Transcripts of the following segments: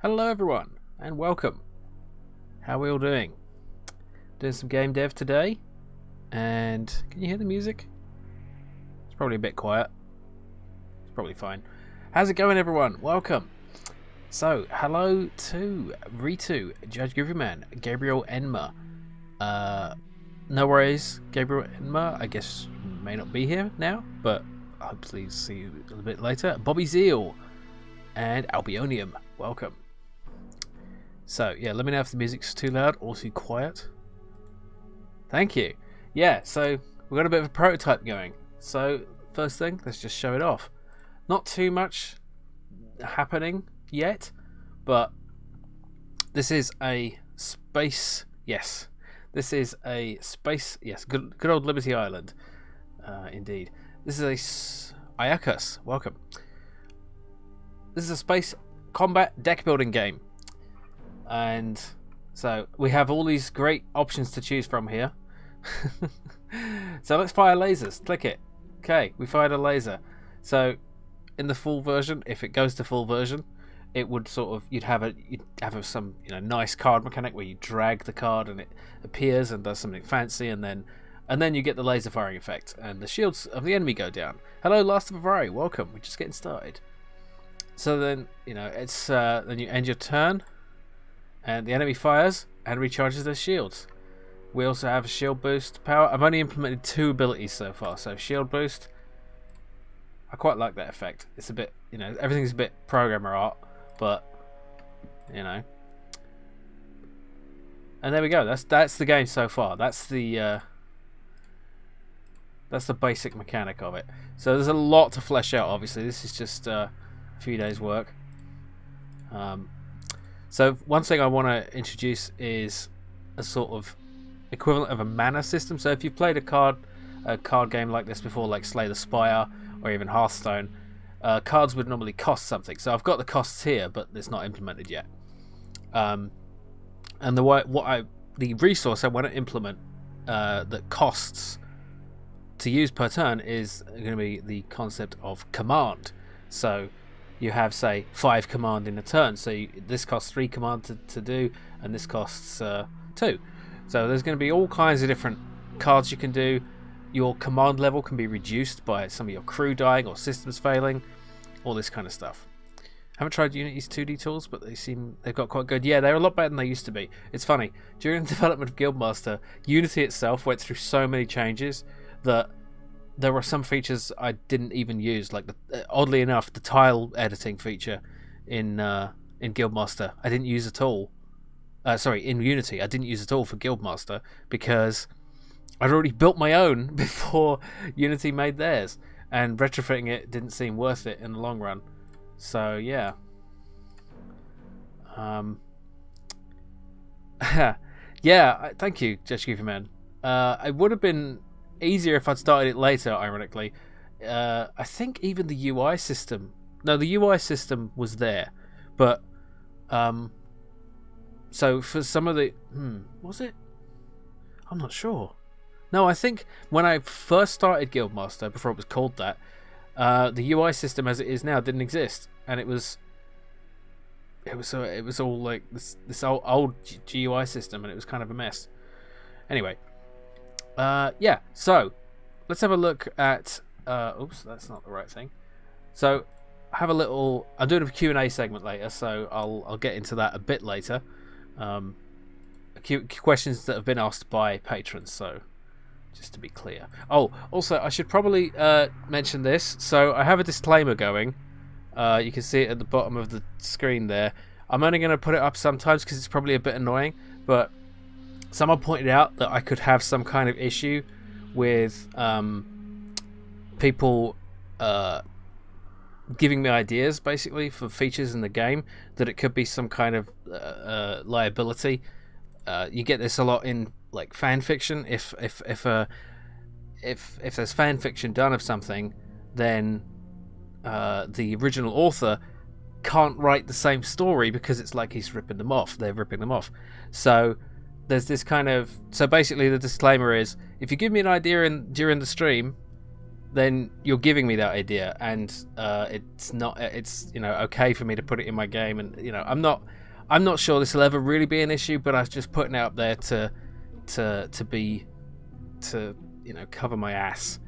Hello everyone, and welcome. How are we all doing? Doing some game dev today, and can you hear the music? It's probably a bit quiet. It's probably fine. How's it going everyone? Welcome. So, hello to Ritu, Judge Groovyman, Gabriel Enma. No worries, Gabriel Enma, I guess may not be here now, but I'll hopefully see you a little bit later. Bobby Zeal and Albionium, welcome. So, yeah, let me know if the music's too loud or too quiet. Thank you. Yeah, so we've got a bit of a prototype going. So, first thing, let's just show it off. Not too much happening yet, but this is a space... Yes, this is a space... Yes, good old Liberty Island. Indeed. This is a... Iakus, welcome. This is a Space Combat Deckbuilding game. And so we have all these great options to choose from here. So let's fire lasers. Click it. Okay, we fired a laser. So in the full version, if it goes to full version, it would sort of you'd have some nice card mechanic where you drag the card and it appears and does something fancy, and then you get the laser firing effect and the shields of the enemy go down. Hello, Last of Avari, welcome. We're just getting started. So then it's then you end your turn. And the enemy fires and recharges their shields. We also have shield boost power. I've only implemented 2 abilities so far. So shield boost, I quite like that effect. It's a bit, everything's a bit programmer art, but And there we go. That's the game so far. That's the basic mechanic of it. So there's a lot to flesh out. Obviously, this is just a few days' work. So one thing I want to introduce is a sort of equivalent of a mana system. So if you've played a card game like this before, like Slay the Spire or even Hearthstone, cards would normally cost something. So I've got the costs here, but it's not implemented yet. And the resource I want to implement that costs to use per turn is going to be the concept of command. So you have, say, 5 command in a turn. So this costs 3 command to do, and this costs 2. So there's going to be all kinds of different cards you can do. Your command level can be reduced by some of your crew dying or systems failing, all this kind of stuff. Haven't tried Unity's 2D tools, but they've got quite good. Yeah, they're a lot better than they used to be. It's funny, during the development of Guildmaster, Unity itself went through so many changes that there were some features I didn't even use, like oddly enough, the tile editing feature in Guildmaster I didn't use at all. In Unity I didn't use at all for Guildmaster because I'd already built my own before Unity made theirs, and retrofitting it didn't seem worth it in the long run. So yeah. Yeah. Thank you, Judge Gooferman. It would have been easier if I'd started it later, ironically. I think even the UI system... No, the UI system was there. But, so for some of the... was it? I'm not sure. No, I think when I first started Guildmaster, before it was called that, the UI system as it is now didn't exist. And it was all like this old GUI system, and it was kind of a mess. Anyway... yeah, so let's have a look at oops, that's not the right thing. So have a little... I'm doing a Q&A segment later, so I'll get into that a bit later. Questions that have been asked by patrons, so just to be clear. Oh, also I should probably mention this. So I have a disclaimer going. You can see it at the bottom of the screen there. I'm only going to put it up sometimes because it's probably a bit annoying, but someone pointed out that I could have some kind of issue with people giving me ideas, basically, for features in the game, that it could be some kind of liability. You get this a lot in like fan fiction. If there's fan fiction done of something, then the original author can't write the same story because it's like he's ripping them off. They're ripping them off. So there's this kind of... So basically the disclaimer is, if you give me an idea during the stream, then you're giving me that idea, and it's okay for me to put it in my game. And I'm not sure this will ever really be an issue, but I was just putting it up there to cover my ass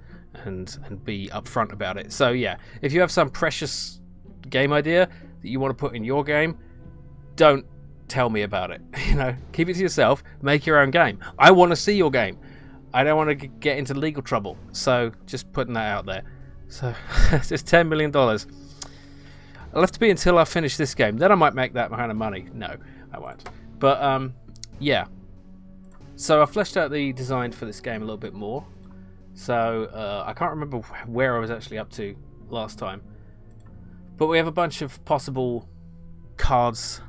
and be upfront about it. So yeah, if you have some precious game idea that you want to put in your game, don't tell me about it. Keep it to yourself. Make your own game. I want to see your game. I don't want to get into legal trouble. So just putting that out there. So it's just $10 million. I'll have to be until I finish this game. Then I might make that kind of money. No, I won't. But yeah. So I fleshed out the design for this game a little bit more. So I can't remember where I was actually up to last time. But we have a bunch of possible cards.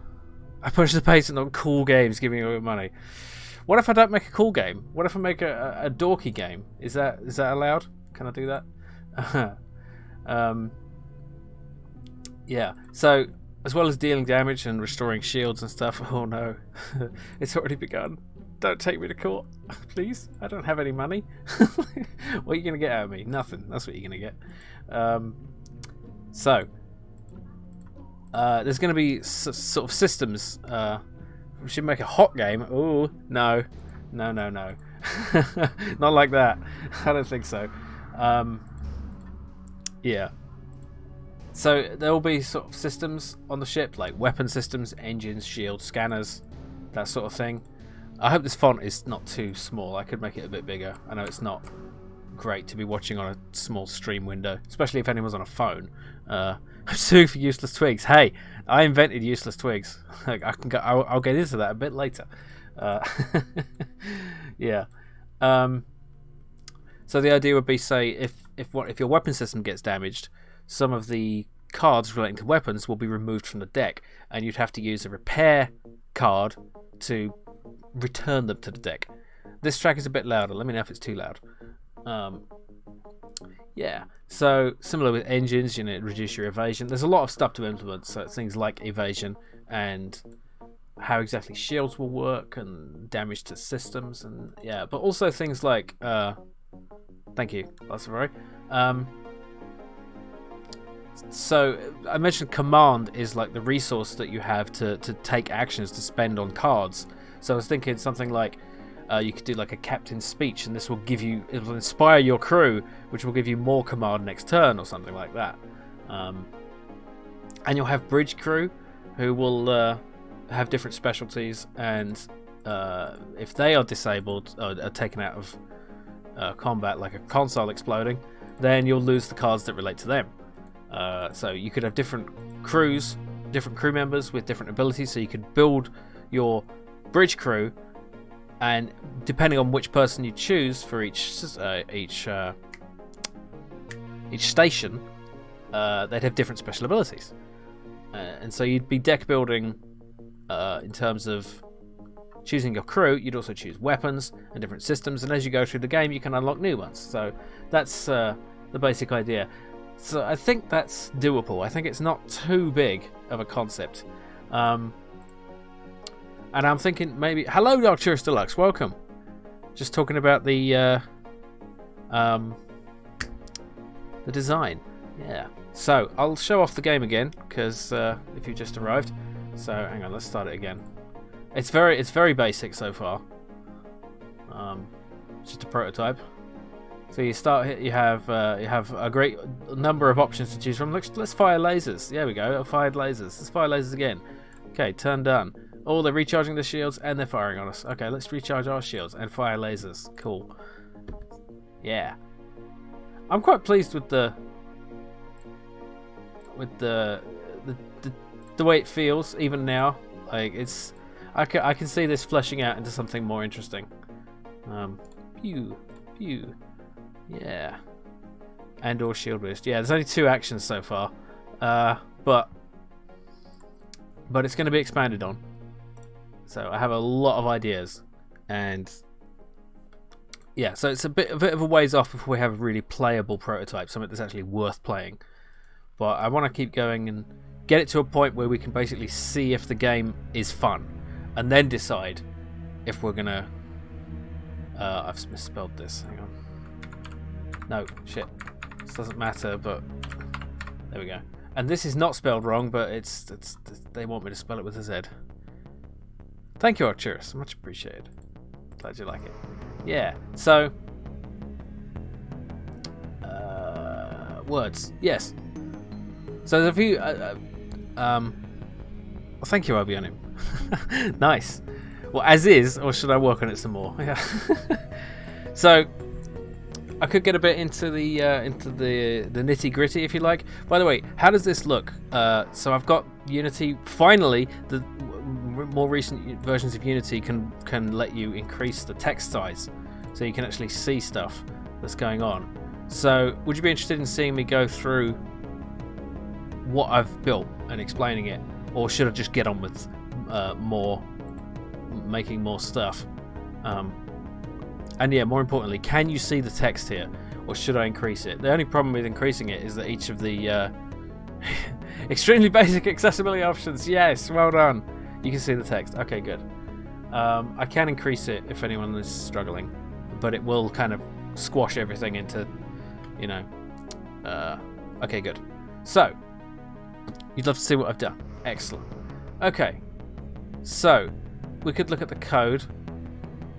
I pushed the patent on cool games giving away money. What if I don't make a cool game? What if I make a dorky game? Is that allowed? Can I do that? Yeah. So as well as dealing damage and restoring shields and stuff. Oh no, it's already begun. Don't take me to court, please. I don't have any money. What are you gonna get out of me? Nothing. That's what you're gonna get. There's gonna be sort of systems. We should make a hot game. Oh no. Not like that. I don't think so. Yeah. So there will be sort of systems on the ship, like weapon systems, engines, shields, scanners, that sort of thing. I hope this font is not too small. I could make it a bit bigger. I know it's not great to be watching on a small stream window, especially if anyone's on a phone. I'm suing for useless twigs. Hey, I invented useless twigs. I'll get into that a bit later. Yeah. So the idea would be, say, if your weapon system gets damaged, some of the cards relating to weapons will be removed from the deck, and you'd have to use a repair card to return them to the deck. This track is a bit louder. Let me know if it's too loud. Yeah, so similar with engines, reduce your evasion. There's a lot of stuff to implement, so things like evasion and how exactly shields will work and damage to systems, and yeah, but also things like thank you, that's right. So I mentioned command is like the resource that you have to take actions to spend on cards. So I was thinking something like you could do like a captain's speech, and this will it'll inspire your crew, which will give you more command next turn or something like that. And you'll have bridge crew who will have different specialties, and if they are disabled or are taken out of combat, like a console exploding, then you'll lose the cards that relate to them. So you could have different crew members with different abilities, so you could build your bridge crew, and depending on which person you choose for each station, they'd have different special abilities, and so you'd be deck building in terms of choosing your crew. You'd also choose weapons and different systems, and as you go through the game you can unlock new ones. So that's the basic idea. So I think that's doable. I think it's not too big of a concept. And I'm thinking maybe... Hello, Arcturus Deluxe. Welcome. Just talking about the design. Yeah. So I'll show off the game again, because if you just arrived. So hang on, let's start it again. It's very basic so far. It's just a prototype. So you start here. You have a great number of options to choose from. Let's fire lasers. There we go. I fired lasers. Let's fire lasers again. Okay, turn done. Oh, they're recharging the shields and they're firing on us. Okay, let's recharge our shields and fire lasers. Cool. Yeah, I'm quite pleased with the way it feels even now. Like I can see this fleshing out into something more interesting. Pew. Yeah. And or shield boost. Yeah, there's only 2 actions so far. But it's going to be expanded on. So I have a lot of ideas, and yeah, so it's a bit of a ways off before we have a really playable prototype, something that's actually worth playing. But I want to keep going and get it to a point where we can basically see if the game is fun, and then decide if we're gonna I've misspelled this. Hang on. No, shit. This doesn't matter, but there we go. And this is not spelled wrong, but it's they want me to spell it with a Z. Thank you, Arcturus. Much appreciated. Glad you like it. Yeah. So, words. Yes. So there's a few. Well, thank you, Obianim. Nice. Well, as is, or should I work on it some more? Yeah. So, I could get a bit into the nitty gritty, if you like. By the way, how does this look? So I've got Unity. Finally, the more recent versions of Unity can let you increase the text size, so you can actually see stuff that's going on. So, would you be interested in seeing me go through what I've built and explaining it, or should I just get on with making more stuff? And yeah, more importantly, can you see the text here, or should I increase it? The only problem with increasing it is that each of the extremely basic accessibility options, yes, well done. You can see the text. Okay, good. I can increase it if anyone is struggling, but it will kind of squash everything into, you know. Okay, good. So, you'd love to see what I've done. Excellent. Okay, so we could look at the code.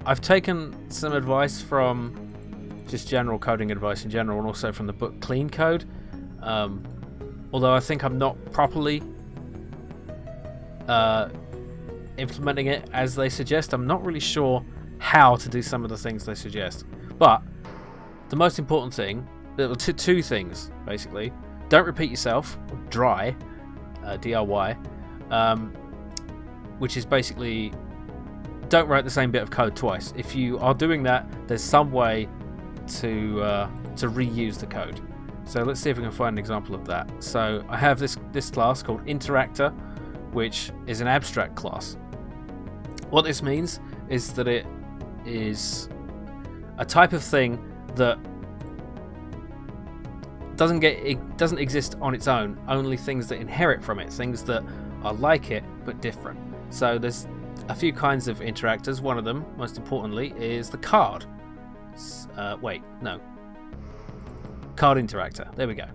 I've taken some advice from just general coding advice in general, and also from the book Clean Code. Although I think I'm not properly implementing it as they suggest. I'm not really sure how to do some of the things they suggest. But the most important thing, two things basically: don't repeat yourself. Dry, DIY, which is basically don't write the same bit of code twice. If you are doing that, there's some way to reuse the code. So let's see if we can find an example of that. So I have this class called Interactor, which is an abstract class. What this means is that it is a type of thing that doesn't exist on its own. Only things that inherit from it, things that are like it but different. So there's a few kinds of interactors. One of them, most importantly, is the card. Card interactor. There we go.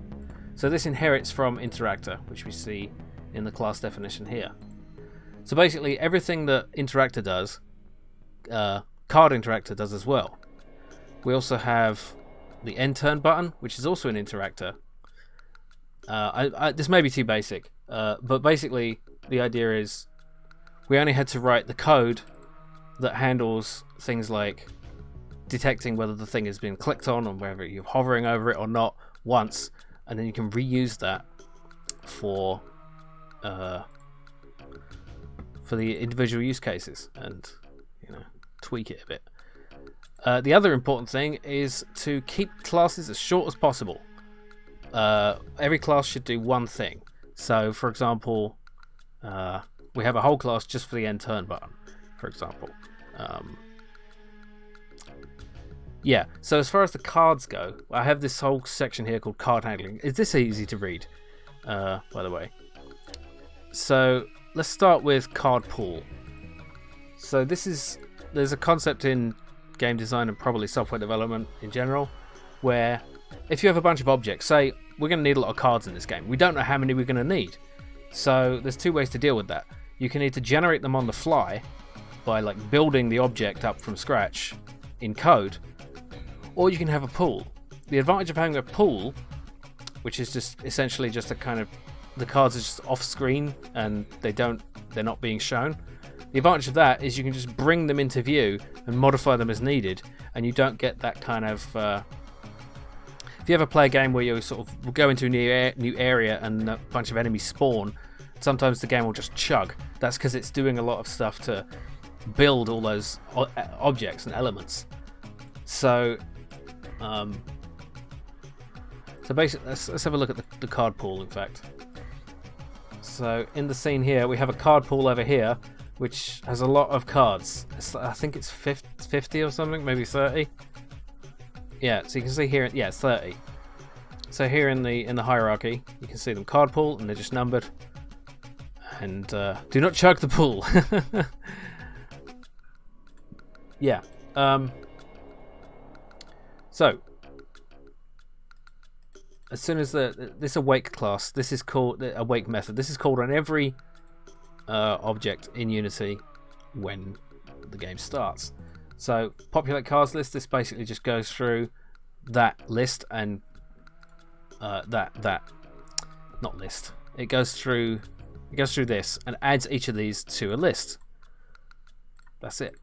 So this inherits from interactor, which we see in the class definition here. So basically, everything that interactor does, card interactor does as well. We also have the end turn button, which is also an interactor. This may be too basic, but basically the idea is we only had to write the code that handles things like detecting whether the thing has been clicked on or whether you're hovering over it or not once, and then you can reuse that for the individual use cases and, you know, tweak it a bit. The other important thing is to keep classes as short as possible. Every class should do one thing. So, for example, we have a whole class just for the end turn button, for example. Yeah, so as far as the cards go, I have this whole section here called card handling. Is this easy to read, by the way? So let's start with card pool. So there's a concept in game design and probably software development in general, where if you have a bunch of objects, say we're going to need a lot of cards in this game. We don't know how many we're going to need. So there's two ways to deal with that. You can either generate them on the fly by like building the object up from scratch in code, or you can have a pool. The advantage of having a pool, which is just essentially just a kind of, the cards are just off screen and they're not being shown. The advantage of that is you can just bring them into view and modify them as needed, and you don't get that kind of if you ever play a game where you sort of go into a new area and a bunch of enemies spawn, sometimes the game will just chug. That's because it's doing a lot of stuff to build all those objects and elements. So basically, let's have a look at the card pool, in fact. So in the scene here, we have a card pool over here, which has a lot of cards. I think it's 50 or something, maybe 30. Yeah, so you can see here, yeah, it's 30. So here in the hierarchy, you can see them card pool, and they're just numbered. And do not chug the pool. Yeah. So as soon as this awake class, this is called the awake method. This is called on every object in Unity when the game starts. So populate cards list. This basically just goes through that list and not list. It goes through this and adds each of these to a list. That's it.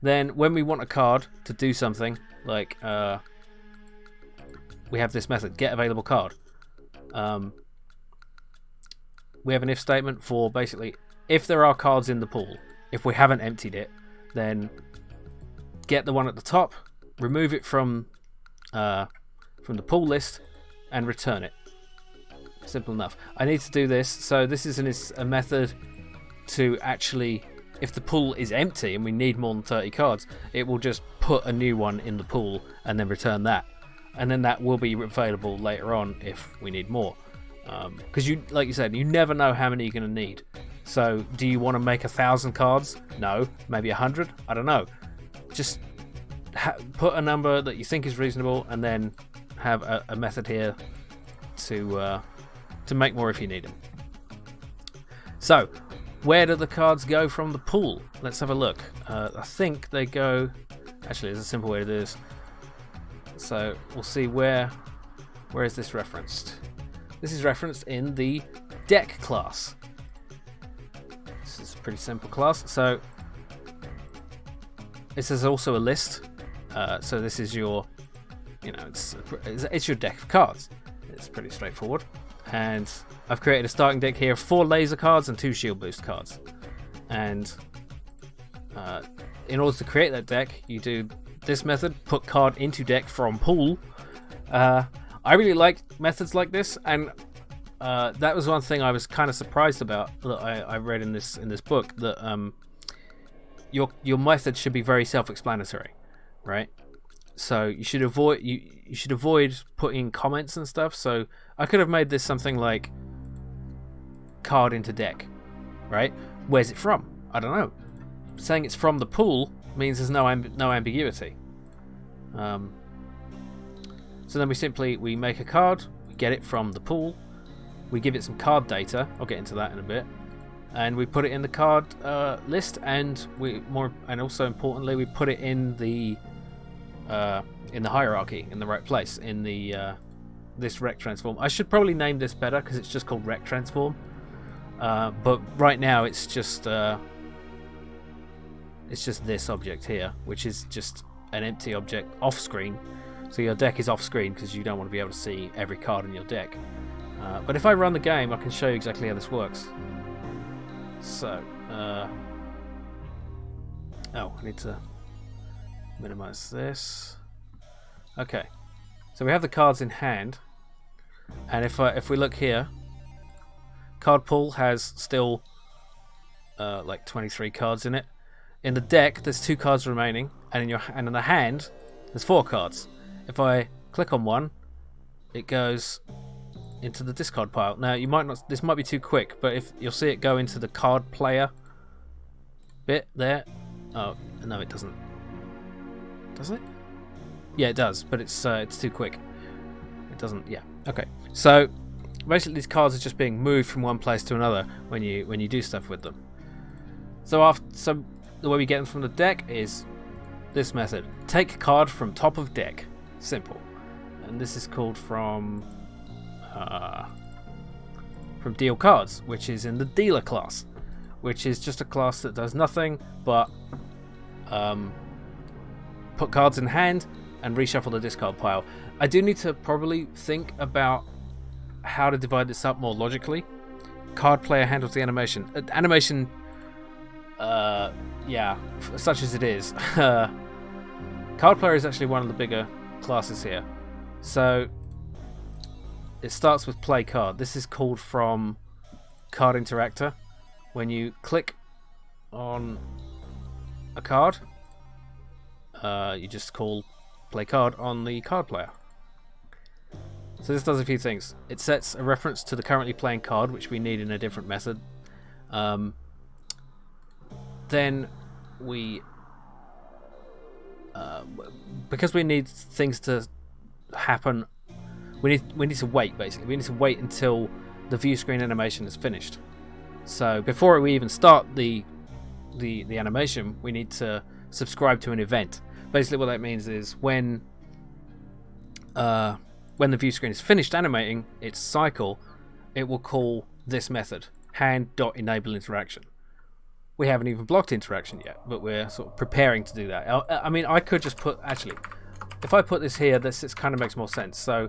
Then when we want a card to do something, like we have this method, get available card. We have an if statement for basically if there are cards in the pool. If we haven't emptied it, then get the one at the top, remove it from the pool list, and return it. Simple enough. I need to do this, so this is a method to actually, if the pool is empty and we need more than 30 cards, it will just put a new one in the pool and then return that. And then that will be available later on if we need more. Because like you said, you never know how many you're going to need. So do you want to make 1,000 cards? No. Maybe 100? I don't know. Just put a number that you think is reasonable and then have a method here to make more if you need them. So where do the cards go from the pool? Let's have a look. I think they go... Actually, there's a simple way to do this. So we'll see where is this referenced. This is referenced in the deck class. This is a pretty simple class. So this is also a list. So this is your, it's your deck of cards. It's pretty straightforward. And I've created a starting deck here of 4 laser cards and 2 shield boost cards. And in order to create that deck, you do this method, put card into deck from pool. I really like methods like this, and that was one thing I was kind of surprised about that I read in this book, that your method should be very self-explanatory, right? So you should avoid putting comments and stuff. So I could have made this something like card into deck, right? Where's it from? I don't know. Saying it's from the pool means there's no ambiguity. So then we make a card, we get it from the pool, we give it some card data. I'll get into that in a bit, and we put it in the card list, and also importantly, we put it in the hierarchy in the right place in the this rect transform. I should probably name this better because it's just called rect transform, but right now it's just this object here, which is just an empty object off screen. So your deck is off screen because you don't want to be able to see every card in your deck. But if I run the game, I can show you exactly how this works. So, I need to minimize this. Okay, so we have the cards in hand, and if we look here, card pool has still like 23 cards in it. In the deck, there's 2 cards remaining, and in the hand, there's 4 cards. If I click on one, it goes into the discard pile. Now this might be too quick, but if you'll see it go into the card player bit there. Oh no, it doesn't. Does it? Yeah, it does, but it's too quick. It doesn't. Yeah. Okay. So basically, these cards are just being moved from one place to another when you do stuff with them. So the way we get them from the deck is this method: take card from top of deck. Simple. And this is called from deal cards, which is in the dealer class, which is just a class that does nothing but put cards in hand and reshuffle the discard pile. I do need to probably think about how to divide this up more logically. Card player handles the animation. Animation, such as it is. Card player is actually one of the bigger classes here. So it starts with play card. This is called from card interactor. When you click on a card, you just call play card on the card player. So this does a few things. It sets a reference to the currently playing card, which we need in a different method. Then we because we need things to happen we need to wait, basically. We need to wait until the view screen animation is finished. So before we even start the animation, we need to subscribe to an event. Basically what that means is when the view screen is finished animating its cycle, it will call this method, hand.enable interaction. We haven't even blocked interaction yet, but we're sort of preparing to do that. I mean, I could just put, actually, if I put this here, this kind of makes more sense. So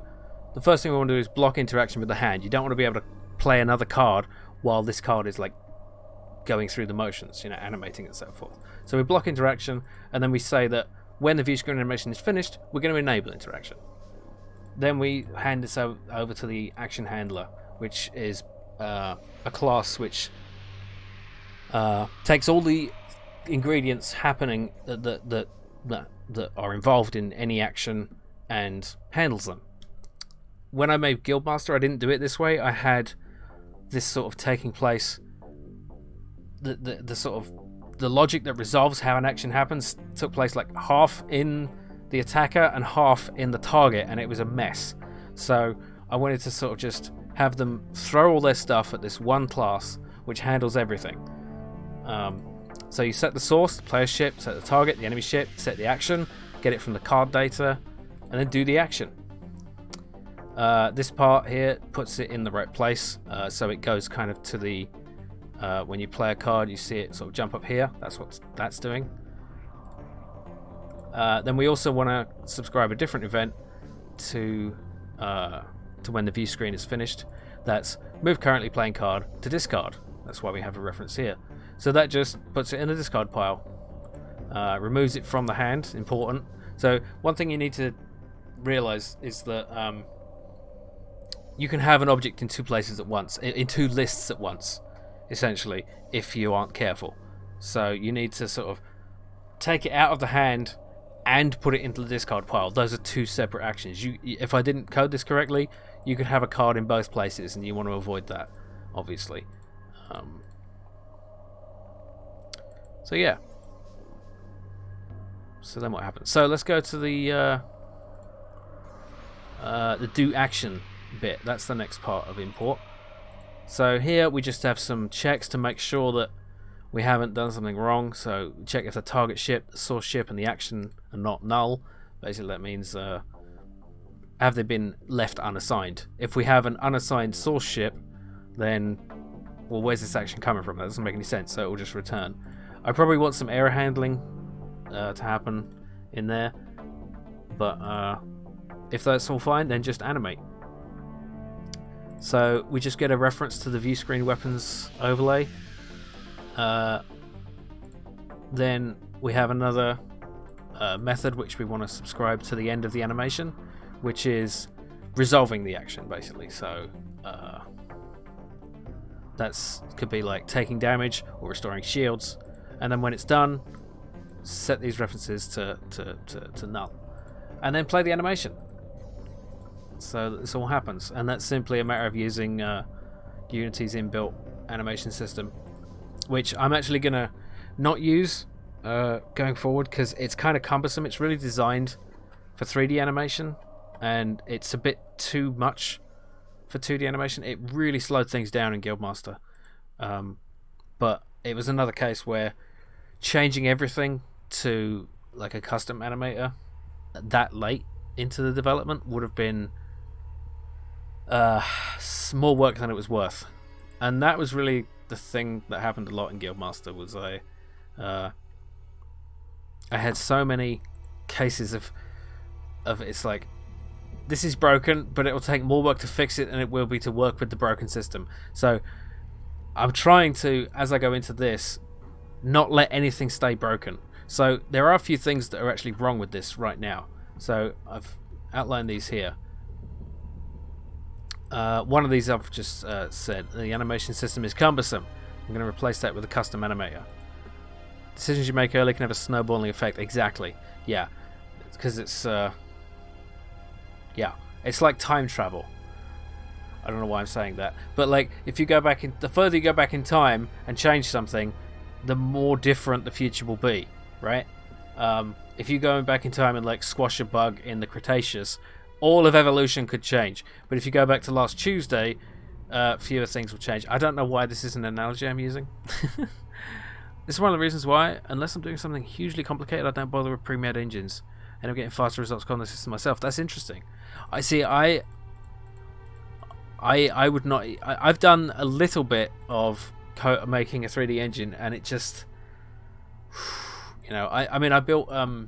the first thing we want to do is block interaction with the hand. You don't want to be able to play another card while this card is like going through the motions, you know, animating and so forth. So we block interaction, and then we say that when the view screen animation is finished, we're going to enable interaction. Then we hand this over to the action handler, which is a class which takes all the ingredients happening that are involved in any action and handles them. When I made Guildmaster, I didn't do it this way. I had this sort of taking place. The sort of the logic that resolves how an action happens took place like half in the attacker and half in the target, and it was a mess. So I wanted to sort of just have them throw all their stuff at this one class which handles everything. So you set the source, the player ship, set the target, the enemy ship, set the action, get it from the card data, and then do the action. This part here puts it in the right place, so it goes kind of to the when you play a card, you see it sort of jump up here. That's what that's doing. Then we also want to subscribe a different event to when the view screen is finished. That's move currently playing card to discard. That's why we have a reference here. So that just puts it in the discard pile, removes it from the hand. Important. So one thing you need to realize is that you can have an object in two places at once, in two lists at once, essentially, if you aren't careful. So you need to sort of take it out of the hand and put it into the discard pile. Those are two separate actions. If I didn't code this correctly, you could have a card in both places, and you want to avoid that, obviously. So yeah. So then what happens? So let's go to the do action bit. That's the next part of import. So here we just have some checks to make sure that we haven't done something wrong. So check if the target ship, the source ship, and the action are not null. Basically that means have they been left unassigned. If we have an unassigned source ship, then, well, where's this action coming from? That doesn't make any sense, so it will just return. I probably want some error handling to happen in there, but if that's all fine, then just animate. So we just get a reference to the view screen weapons overlay. Then we have another method which we want to subscribe to the end of the animation, which is resolving the action, basically. So that's could be like taking damage or restoring shields, and then when it's done, set these references to null, and then play the animation. So that this all happens, and that's simply a matter of using Unity's inbuilt animation system, which I'm actually gonna not use going forward because it's kind of cumbersome. It's really designed for 3D animation, and it's a bit too much for 2D animation. It really slowed things down in Guildmaster, but it was another case where changing everything to like a custom animator that late into the development would have been more work than it was worth. And that was really the thing that happened a lot in Guildmaster. Was I had so many cases of it's like, this is broken, but it will take more work to fix it than it will be to work with the broken system. So I'm trying to, as I go into this, not let anything stay broken. So there are a few things that are actually wrong with this right now. So I've outlined these here. One of these I've just said, the animation system is cumbersome. I'm going to replace that with a custom animator. Decisions you make early can have a snowballing effect. Exactly. Yeah. Because it's it's like time travel. I don't know why I'm saying that, but like if you go back in, the further you go back in time and change something, the more different the future will be, right? If you go back in time and like squash a bug in the Cretaceous, all of evolution could change. But if you go back to last Tuesday, fewer things will change. I don't know why this is an analogy I'm using. This is one of the reasons why, unless I'm doing something hugely complicated, I don't bother with pre-made engines. And I'm getting faster results on the system myself. That's interesting. I see. I would not. I've done a little bit of making a 3D engine, and it just, I mean, I built the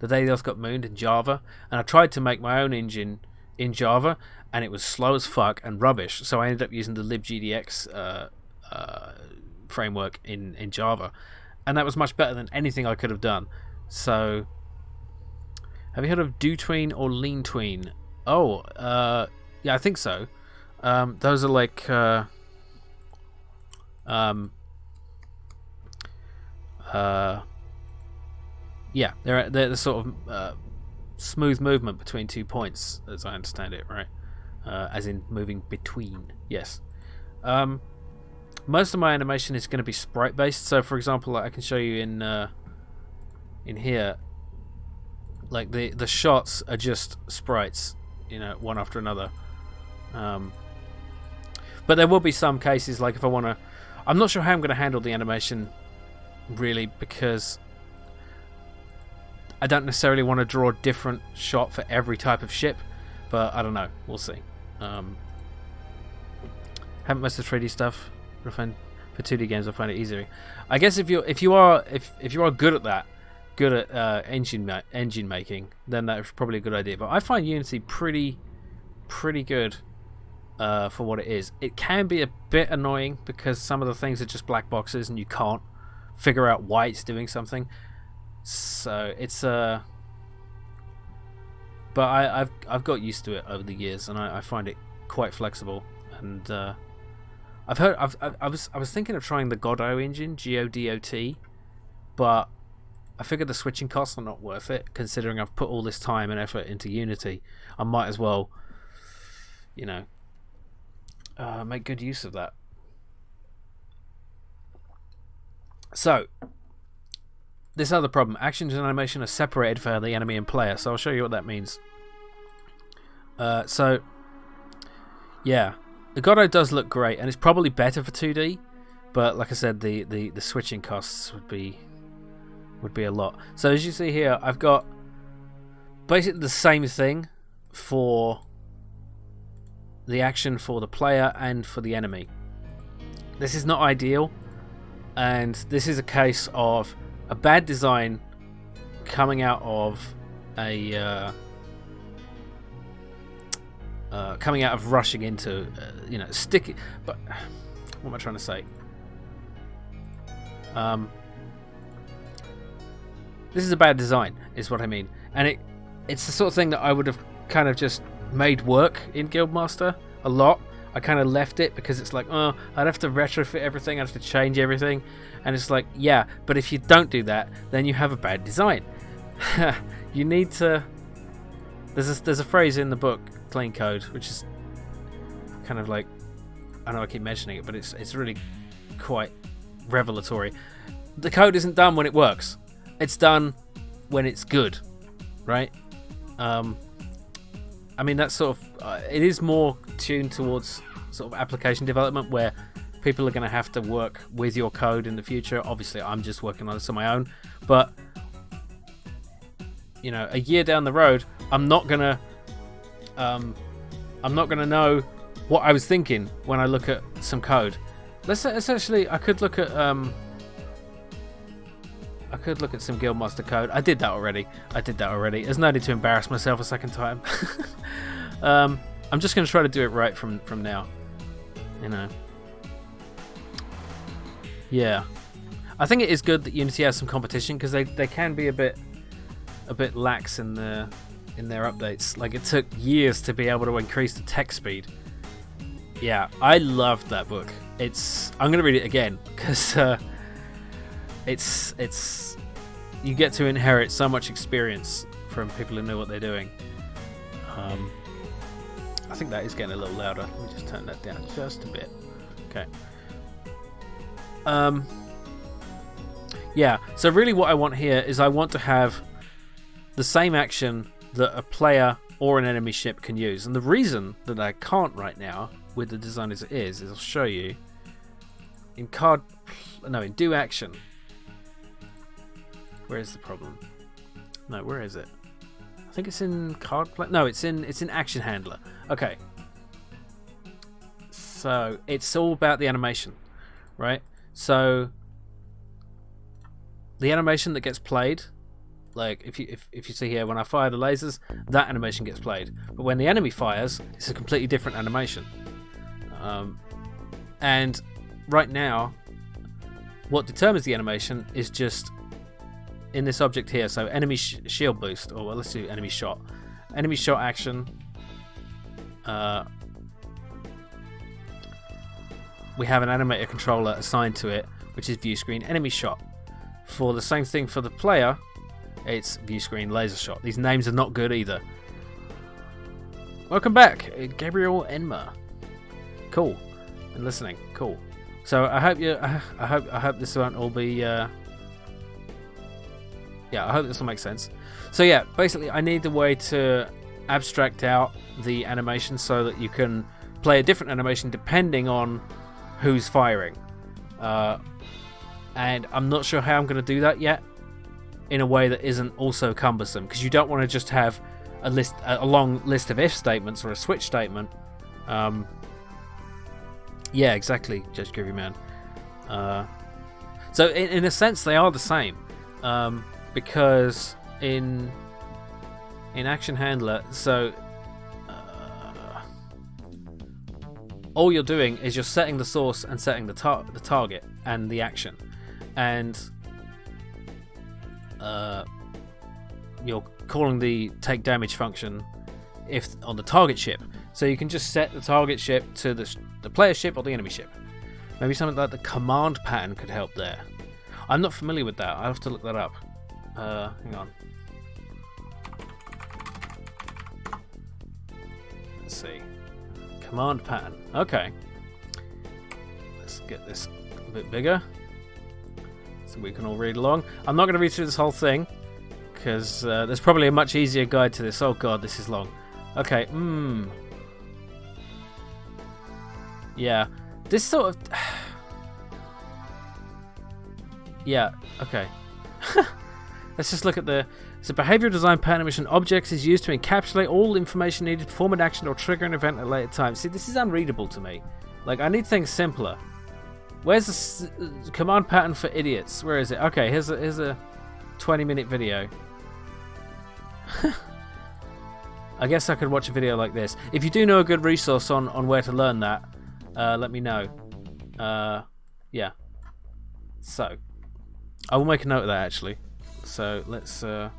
day the Earth got mooned in Java, and I tried to make my own engine in Java, and it was slow as fuck and rubbish. So I ended up using the libgdx framework in Java, and that was much better than anything I could have done. So, have you heard of do tween or lean tween? Oh, yeah, I think so. Those are like yeah, they're the sort of smooth movement between 2 points, as I understand it, right? As in moving between. Yes. Most of my animation is going to be sprite based. So, for example, I can show you in here, like the shots are just sprites, one after another. But there will be some cases, like if I want to, I'm not sure how I'm going to handle the animation, really, because I don't necessarily want to draw a different shot for every type of ship, but I don't know. We'll see. Haven't messed with 3D stuff. I find for 2D games, I find it easier. I guess if you are good at that, good at engine making, then that's probably a good idea. But I find Unity pretty good for what it is. It can be a bit annoying because some of the things are just black boxes and you can't figure out why it's doing something. So it's but I've got used to it over the years, and I find it quite flexible. And I was thinking of trying the Godot engine, Godot, but I figured the switching costs are not worth it, considering I've put all this time and effort into Unity. I might as well, make good use of that. So, this other problem, actions and animation are separated for the enemy and player, so I'll show you what that means. So, yeah, the Godot does look great, and it's probably better for 2D, but like I said, the switching costs would be a lot. So as you see here, I've got basically the same thing for the action for the player and for the enemy. This is not ideal, and this is a case of a bad design coming out of rushing into sticky. But what am I trying to say? This is a bad design, is what I mean, and it's the sort of thing that I would have kind of just made work in Guildmaster a lot. I kind of left it because it's like, oh, I'd have to retrofit everything, I'd have to change everything, and it's like, yeah, but if you don't do that, then you have a bad design. You need to. There's a phrase in the book Clean Code, which is kind of like, I know I keep mentioning it, but it's really quite revelatory. The code isn't done when it works. It's done when it's good, right? I mean, that's sort of it is more tuned towards sort of application development, where people are going to have to work with your code in the future. Obviously, I'm just working on this on my own, but a year down the road, I'm not gonna know what I was thinking when I look at some code. Essentially, I could look at some Guildmaster code. I did that already. There's no need to embarrass myself a second time. I'm just going to try to do it right from now. Yeah. I think it is good that Unity has some competition, because they can be a bit lax in their updates. Like, it took years to be able to increase the text speed. Yeah, I loved that book. I'm going to read it again, because it's you get to inherit so much experience from people who know what they're doing. I think that is getting a little louder. Let me just turn that down just a bit. Okay. Yeah, so really what I want here is I want to have the same action that a player or an enemy ship can use. And the reason that I can't right now with the design as it is I'll show you in do action. Where is the problem? No, where is it? I think it's in card play. No, it's in action handler. Okay. So it's all about the animation, right? So the animation that gets played, like if you see here, when I fire the lasers, that animation gets played. But when the enemy fires, it's a completely different animation. And right now, what determines the animation is just in this object here. So enemy shield boost, or well, let's do enemy shot. Enemy shot action. We have an animator controller assigned to it, which is view screen enemy shot. For the same thing for the player, it's view screen laser shot. These names are not good either. Welcome back, Gabriel Enma. Cool. And listening. Cool. So I hope I hope this won't all be yeah, I hope this will make sense. So yeah, basically I need a way to abstract out the animation so that you can play a different animation depending on who's firing. And I'm not sure how I'm going to do that yet in a way that isn't also cumbersome, because you don't want to just have a long list of if statements or a switch statement. Yeah, exactly, Judge Groovy Man. So in a sense they are the same, because in Action Handler, so all you're doing is you're setting the source and setting the target and the action, and you're calling the take damage function if on the target ship. So you can just set the target ship to the player ship or the enemy ship. Maybe something like the command pattern could help there. I'm not familiar with that. I'll have to look that up. Hang on. Let's see. Command pattern. Okay. Let's get this a bit bigger so we can all read along. I'm not going to read through this whole thing because there's probably a much easier guide to this. Oh god, this is long. Okay. Yeah. This sort of... yeah. Okay. Let's just look at the... It's a behavioral design pattern in which an object is used to encapsulate all information needed to perform an action or trigger an event at a later time. See, this is unreadable to me. Like, I need things simpler. Where's the command pattern for idiots? Where is it? Okay, here's a 20-minute video. I guess I could watch a video like this. If you do know a good resource on where to learn that, let me know. Yeah. So, I will make a note of that actually. So let's look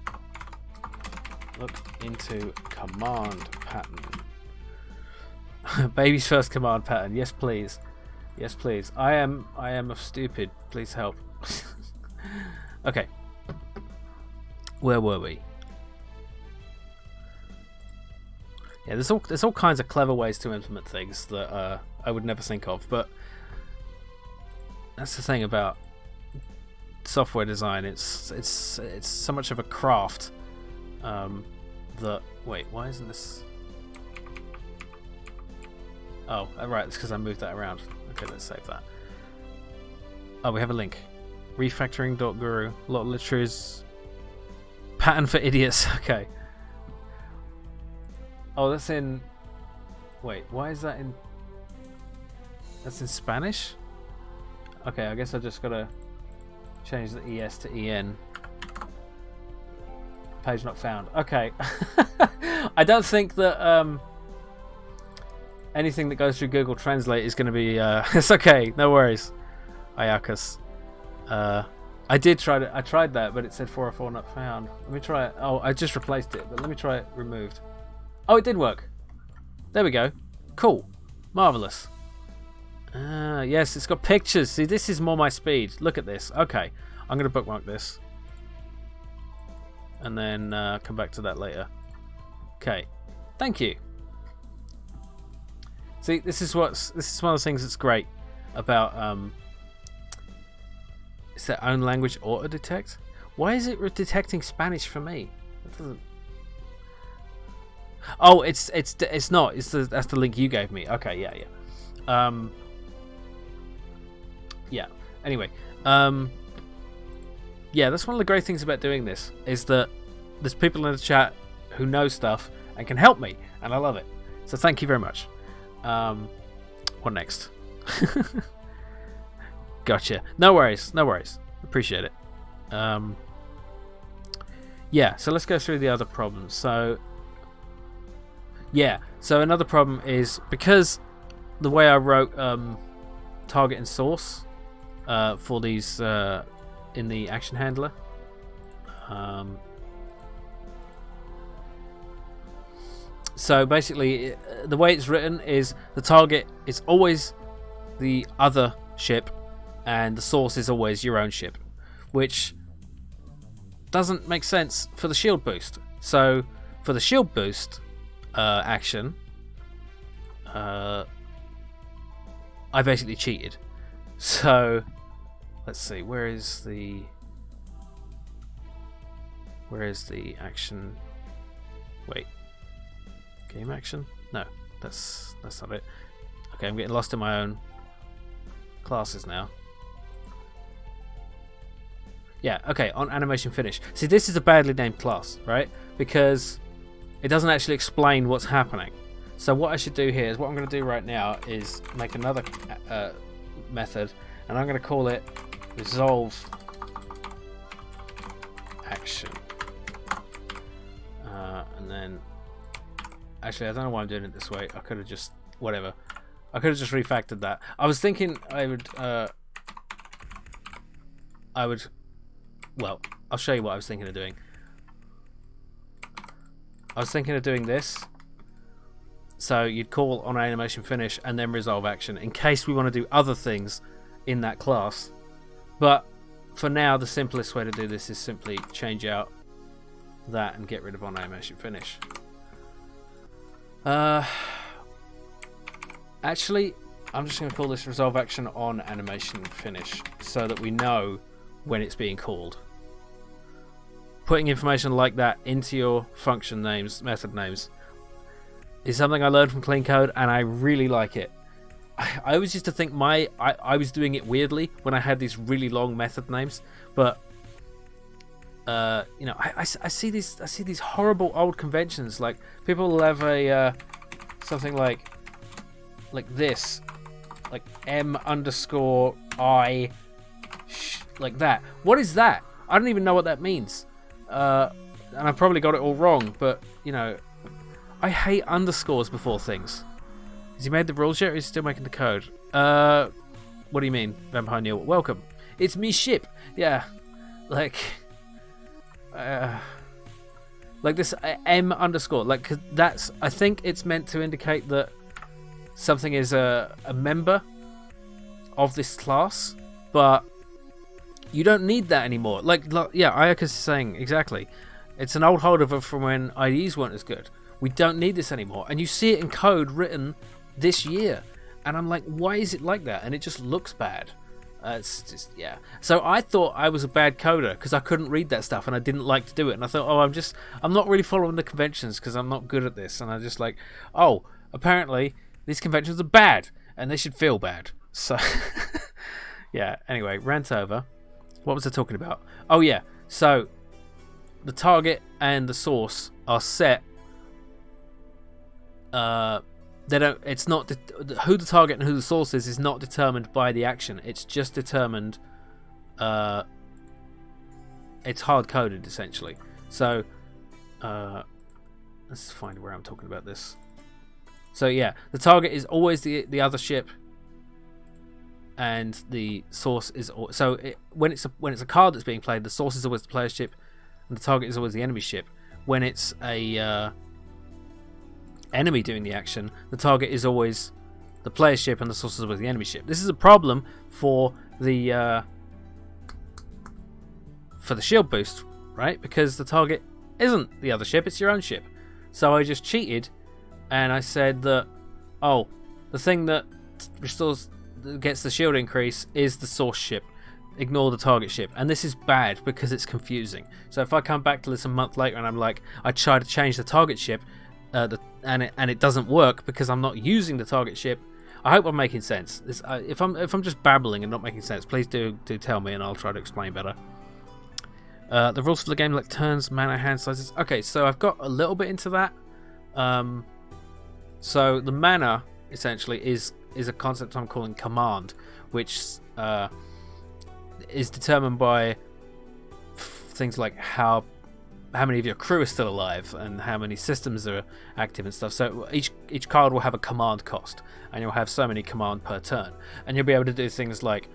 into command pattern. Baby's first command pattern. Yes, please. Yes, please. I am a stupid. Please help. Okay. Where were we? Yeah, there's all kinds of clever ways to implement things that I would never think of, but that's the thing about software design. It's so much of a craft that... Wait, why isn't this... Oh, right, it's because I moved that around. Okay, let's save that. Oh, we have a link. Refactoring.guru. A lot of literaries. Pattern for idiots. Okay. Oh, that's in... Wait, why is that in... That's in Spanish? Okay, I guess I just gotta change the ES to EN. Page not found. Okay. I don't think that anything that goes through Google Translate is going to be... it's okay, no worries. Ayakas. I did try to... I tried that, but it said 404 not found. Let me try it. Oh, I just replaced it, but let me try it removed. Oh, it did work. There we go. Cool. Marvellous. Yes, it's got pictures. See, this is more my speed. Look at this. Okay. I'm going to bookmark this. And then come back to that later. Okay. Thank you. See, this is one of the things that's great about it's their own language auto detect. Why is it detecting Spanish for me? That doesn't... Oh, it's not. That's the link you gave me. Okay, yeah. Yeah. Anyway, yeah, that's one of the great things about doing this is that there's people in the chat who know stuff and can help me, and I love it. So thank you very much. What next? Gotcha. No worries. Appreciate it. Yeah, so let's go through the other problems. So another problem is because the way I wrote target and source for these in the action handler, so basically the way it's written is the target is always the other ship and the source is always your own ship, which doesn't make sense for the shield boost. So for the shield boost action, I basically cheated. So let's see, where is the action? Wait, game action? No, that's not it. Okay, I'm getting lost in my own classes now. Yeah, okay, on animation finish. See, this is a badly named class, right? Because it doesn't actually explain what's happening. So what I should do here is, what I'm going to do right now is make another method, and I'm going to call it resolve action. And then, actually, I don't know why I'm doing it this way. I could have just, whatever. I could have just refactored that. I was thinking I would, well, I'll show you what I was thinking of doing. I was thinking of doing this. So you'd call on animation finish and then resolve action in case we want to do other things in that class. But for now, the simplest way to do this is simply change out that and get rid of on animation finish. Actually, I'm just going to call this resolve action on animation finish so that we know when it's being called. Putting information like that into your function names, method names, is something I learned from clean code, and I really like it. I always used to think I was doing it weirdly when I had these really long method names, but you know, I see these horrible old conventions. Like people will have a something like this, like M_I, like that. What is that? I don't even know what that means, and I probably got it all wrong. But you know, I hate underscores before things. Has he made the rules yet, or is he still making the code? What do you mean, Vampire Neil? Welcome. It's me ship. Yeah, like this M_, like that's. I think it's meant to indicate that something is a member of this class, but you don't need that anymore. Like yeah, Ayakas is saying exactly. It's an old holdover from when IDEs weren't as good. We don't need this anymore, and you see it in code written this year, and I'm like, why is it like that? And it just looks bad. It's just, yeah. So I thought I was a bad coder because I couldn't read that stuff and I didn't like to do it. And I thought, oh, I'm not really following the conventions because I'm not good at this. And I just like, oh, apparently these conventions are bad and they should feel bad. So yeah. Anyway, rant over. What was I talking about? Oh yeah. So the target and the source are set. They don't. It's not who the target and who the source is not determined by the action. It's just determined. It's hard coded essentially. So let's find where I'm talking about this. So yeah, the target is always the other ship, and the source is when it's a card that's being played, the source is always the player ship, and the target is always the enemy ship. When it's a enemy doing the action, the target is always the player ship and the source is always the enemy ship. This is a problem for the shield boost, right? Because the target isn't the other ship, it's your own ship. So I just cheated and I said that, oh, the thing that gets the shield increase is the source ship. Ignore the target ship. And this is bad because it's confusing. So if I come back to this a month later and I'm like, I try to change the target ship, and it doesn't work because I'm not using the target ship. I hope I'm making sense. If I'm just babbling and not making sense, please do tell me, and I'll try to explain better. The rules for the game, like turns, mana, hand sizes. Okay, so I've got a little bit into that. So the mana essentially is a concept I'm calling command, which is determined by things like how many of your crew are still alive and how many systems are active and stuff. So each card will have a command cost, and you'll have so many command per turn, and you'll be able to do things like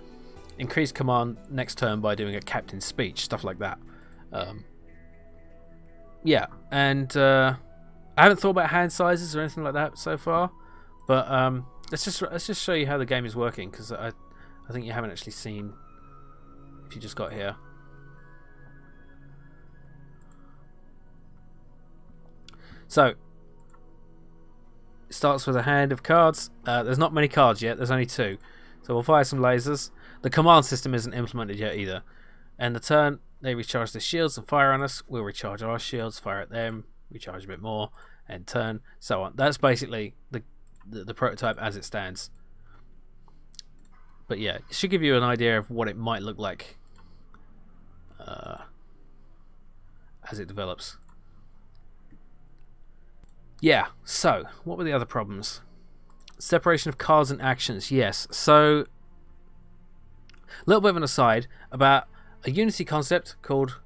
increase command next turn by doing a captain's speech, stuff like that. Yeah, and I haven't thought about hand sizes or anything like that so far, but let's just show you how the game is working, because I think you haven't actually seen if you just got here. So it starts with a hand of cards. There's not many cards yet, there's only 2. So we'll fire some lasers. The command system isn't implemented yet either. And the turn, they recharge their shields and fire on us. We'll recharge our shields, fire at them, recharge a bit more, and turn, so on. That's basically the prototype as it stands. But yeah, it should give you an idea of what it might look like as it develops. Yeah, so what were the other problems? Separation of cards and actions, yes. So, a little bit of an aside about a Unity concept called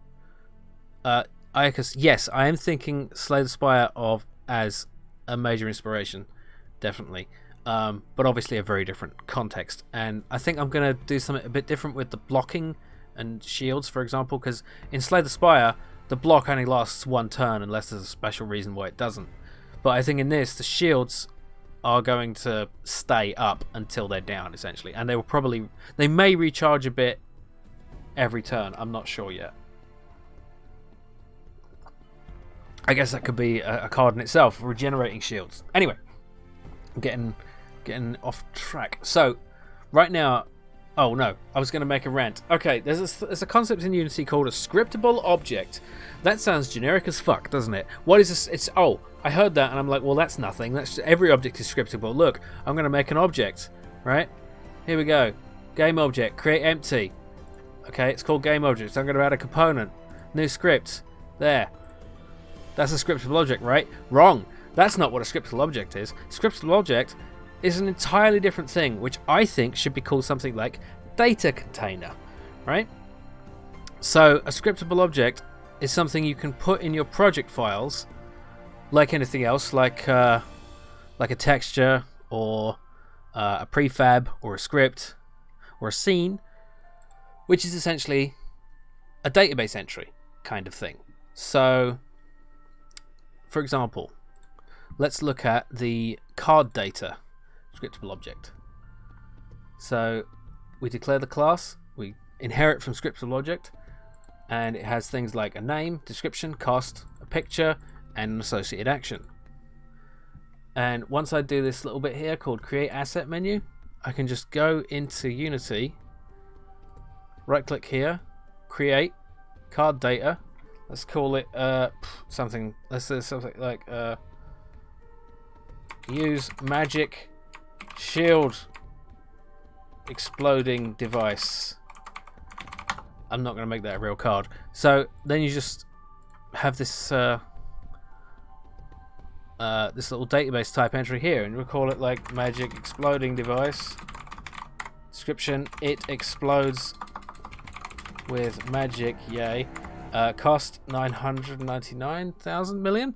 Iacus. Yes, I am thinking Slay the Spire as a major inspiration, definitely. But obviously a very different context. And I think I'm going to do something a bit different with the blocking and shields, for example, because in Slay the Spire, the block only lasts 1 turn unless there's a special reason why it doesn't. But I think in this, the shields are going to stay up until they're down, essentially. And they may recharge a bit every turn. I'm not sure yet. I guess that could be a card in itself, regenerating shields. Anyway, I'm getting off track. So, right now... Oh, no. I was going to make a rant. Okay, there's a concept in Unity called a scriptable object. That sounds generic as fuck, doesn't it? What is this? I heard that and I'm like, well, that's nothing. Every object is scriptable. Look, I'm going to make an object, right? Here we go. Game object. Create empty. Okay, it's called game object. So I'm going to add a component. New script. There. That's a scriptable object, right? Wrong. That's not what a scriptable object is. Scriptable object is an entirely different thing, which I think should be called something like data container, right? So a scriptable object is something you can put in your project files, like anything else, like a texture or a prefab or a script or a scene, which is essentially a database entry kind of thing. So, for example, let's look at the card data scriptable object. So we declare the class, we inherit from scriptable object, and it has things like a name, description, cost, a picture, and an associated action. And once I do this little bit here called create asset menu, I can just go into Unity, right click here, create card data. Let's call it something. Let's say something like use magic shield exploding device. I'm not going to make that a real card. So then you just have this this little database type entry here, and we'll call it like magic exploding device. Description: it explodes with magic. Yay. Cost 999,000 million.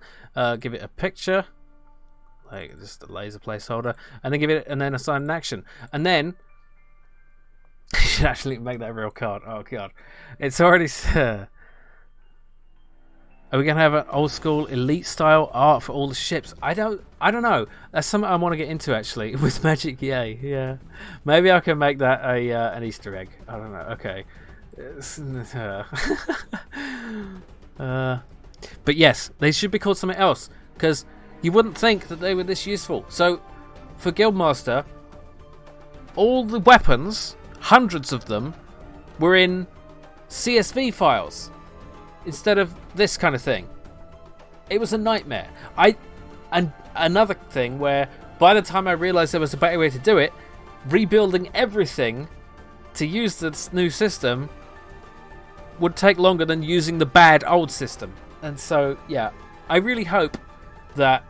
Give it a picture, like just a laser placeholder, and then give it, and then assign an action, and then you should actually make that a real card. Oh god, it's already. Are we gonna have an old school elite style art for all the ships? I don't know. That's something I want to get into actually with Magic. Yay, yeah. Maybe I can make that a an Easter egg. I don't know. Okay. But yes, they should be called something else, because you wouldn't think that they were this useful. So for Guildmaster, all the weapons, hundreds of them, were in CSV files instead of this kind of thing. It was a nightmare. And another thing where by the time I realised there was a better way to do it, rebuilding everything to use this new system would take longer than using the bad old system. And so, yeah, I really hope that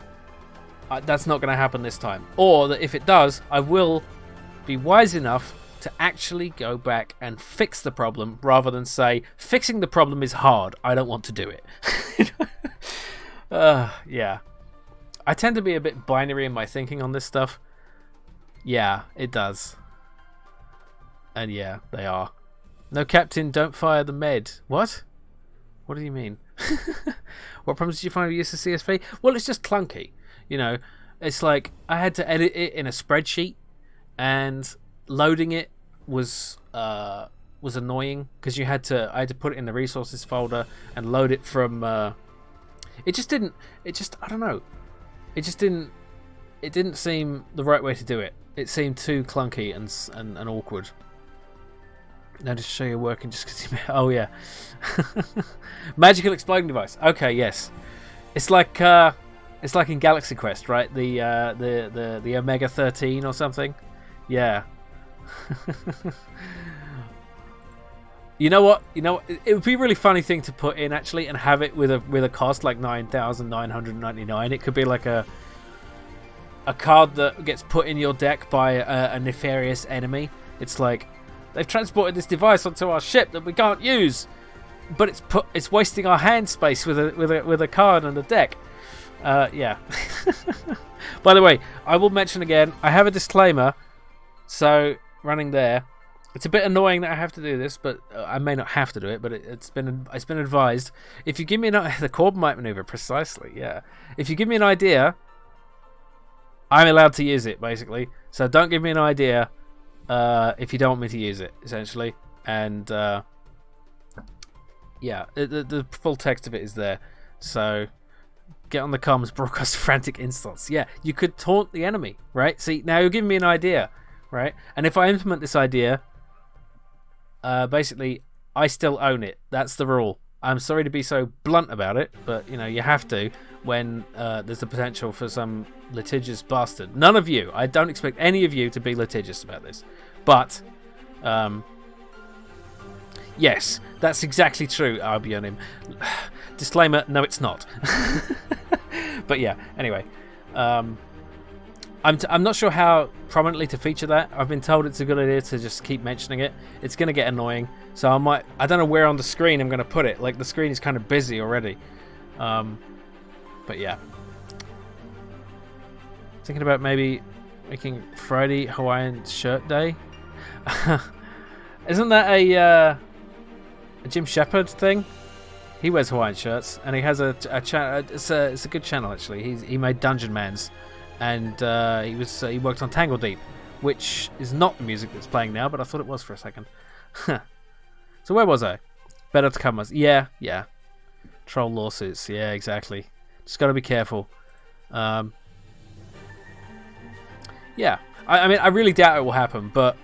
that's not going to happen this time. Or that if it does, I will be wise enough to actually go back and fix the problem rather than say, fixing the problem is hard, I don't want to do it. Yeah. I tend to be a bit binary in my thinking on this stuff. Yeah, it does. And yeah, they are. No, Captain, don't fire the med. What? What do you mean? What problems did you find with use of CSV? Well, it's just clunky. You know, it's like I had to edit it in a spreadsheet, and loading it was annoying because I had to put it in the resources folder and load it from. I don't know. It didn't seem the right way to do it. It seemed too clunky and awkward. Now just show your working just because you... Oh yeah. Magical exploding device. Okay, yes. It's like in Galaxy Quest, right? The Omega 13 or something. Yeah. You know what? It would be a really funny thing to put in actually, and have it with a cost like 9,999. It could be like a card that gets put in your deck by a nefarious enemy. It's like, they've transported this device onto our ship that we can't use, but it's wasting our hand space with a card and a deck. Yeah. By the way, I will mention again, I have a disclaimer, so running there. It's a bit annoying that I have to do this, but I may not have to do it. But it's been advised. If you give me the Corbomite maneuver, precisely, yeah. If you give me an idea, I'm allowed to use it, basically. So don't give me an idea if you don't want me to use it, essentially. And yeah, the full text of it is there. So get on the comms, broadcast frantic insults. Yeah, you could taunt the enemy, right? See, now you're giving me an idea, right? And if I implement this idea, basically, I still own it. That's the rule. I'm sorry to be so blunt about it, but you have to when there's the potential for some litigious bastard. None of you. I don't expect any of you to be litigious about this. But, yes, that's exactly true, Albionim. Disclaimer, no it's not. But yeah, anyway. I'm not sure how prominently to feature that. I've been told it's a good idea to just keep mentioning it. It's going to get annoying. So I don't know where on the screen I'm going to put it. Like, the screen is kind of busy already. But yeah. Thinking about maybe making Friday Hawaiian Shirt Day. Isn't that a Jim Shepard thing? He wears Hawaiian shirts, and he has a channel. It's a good channel actually. He made Dungeon Mans, and he worked on Tangle Deep, which is not the music that's playing now, but I thought it was for a second. So where was I? Better to come. Yeah. Troll lawsuits. Yeah, exactly. Just got to be careful. Yeah, I mean, I really doubt it will happen, but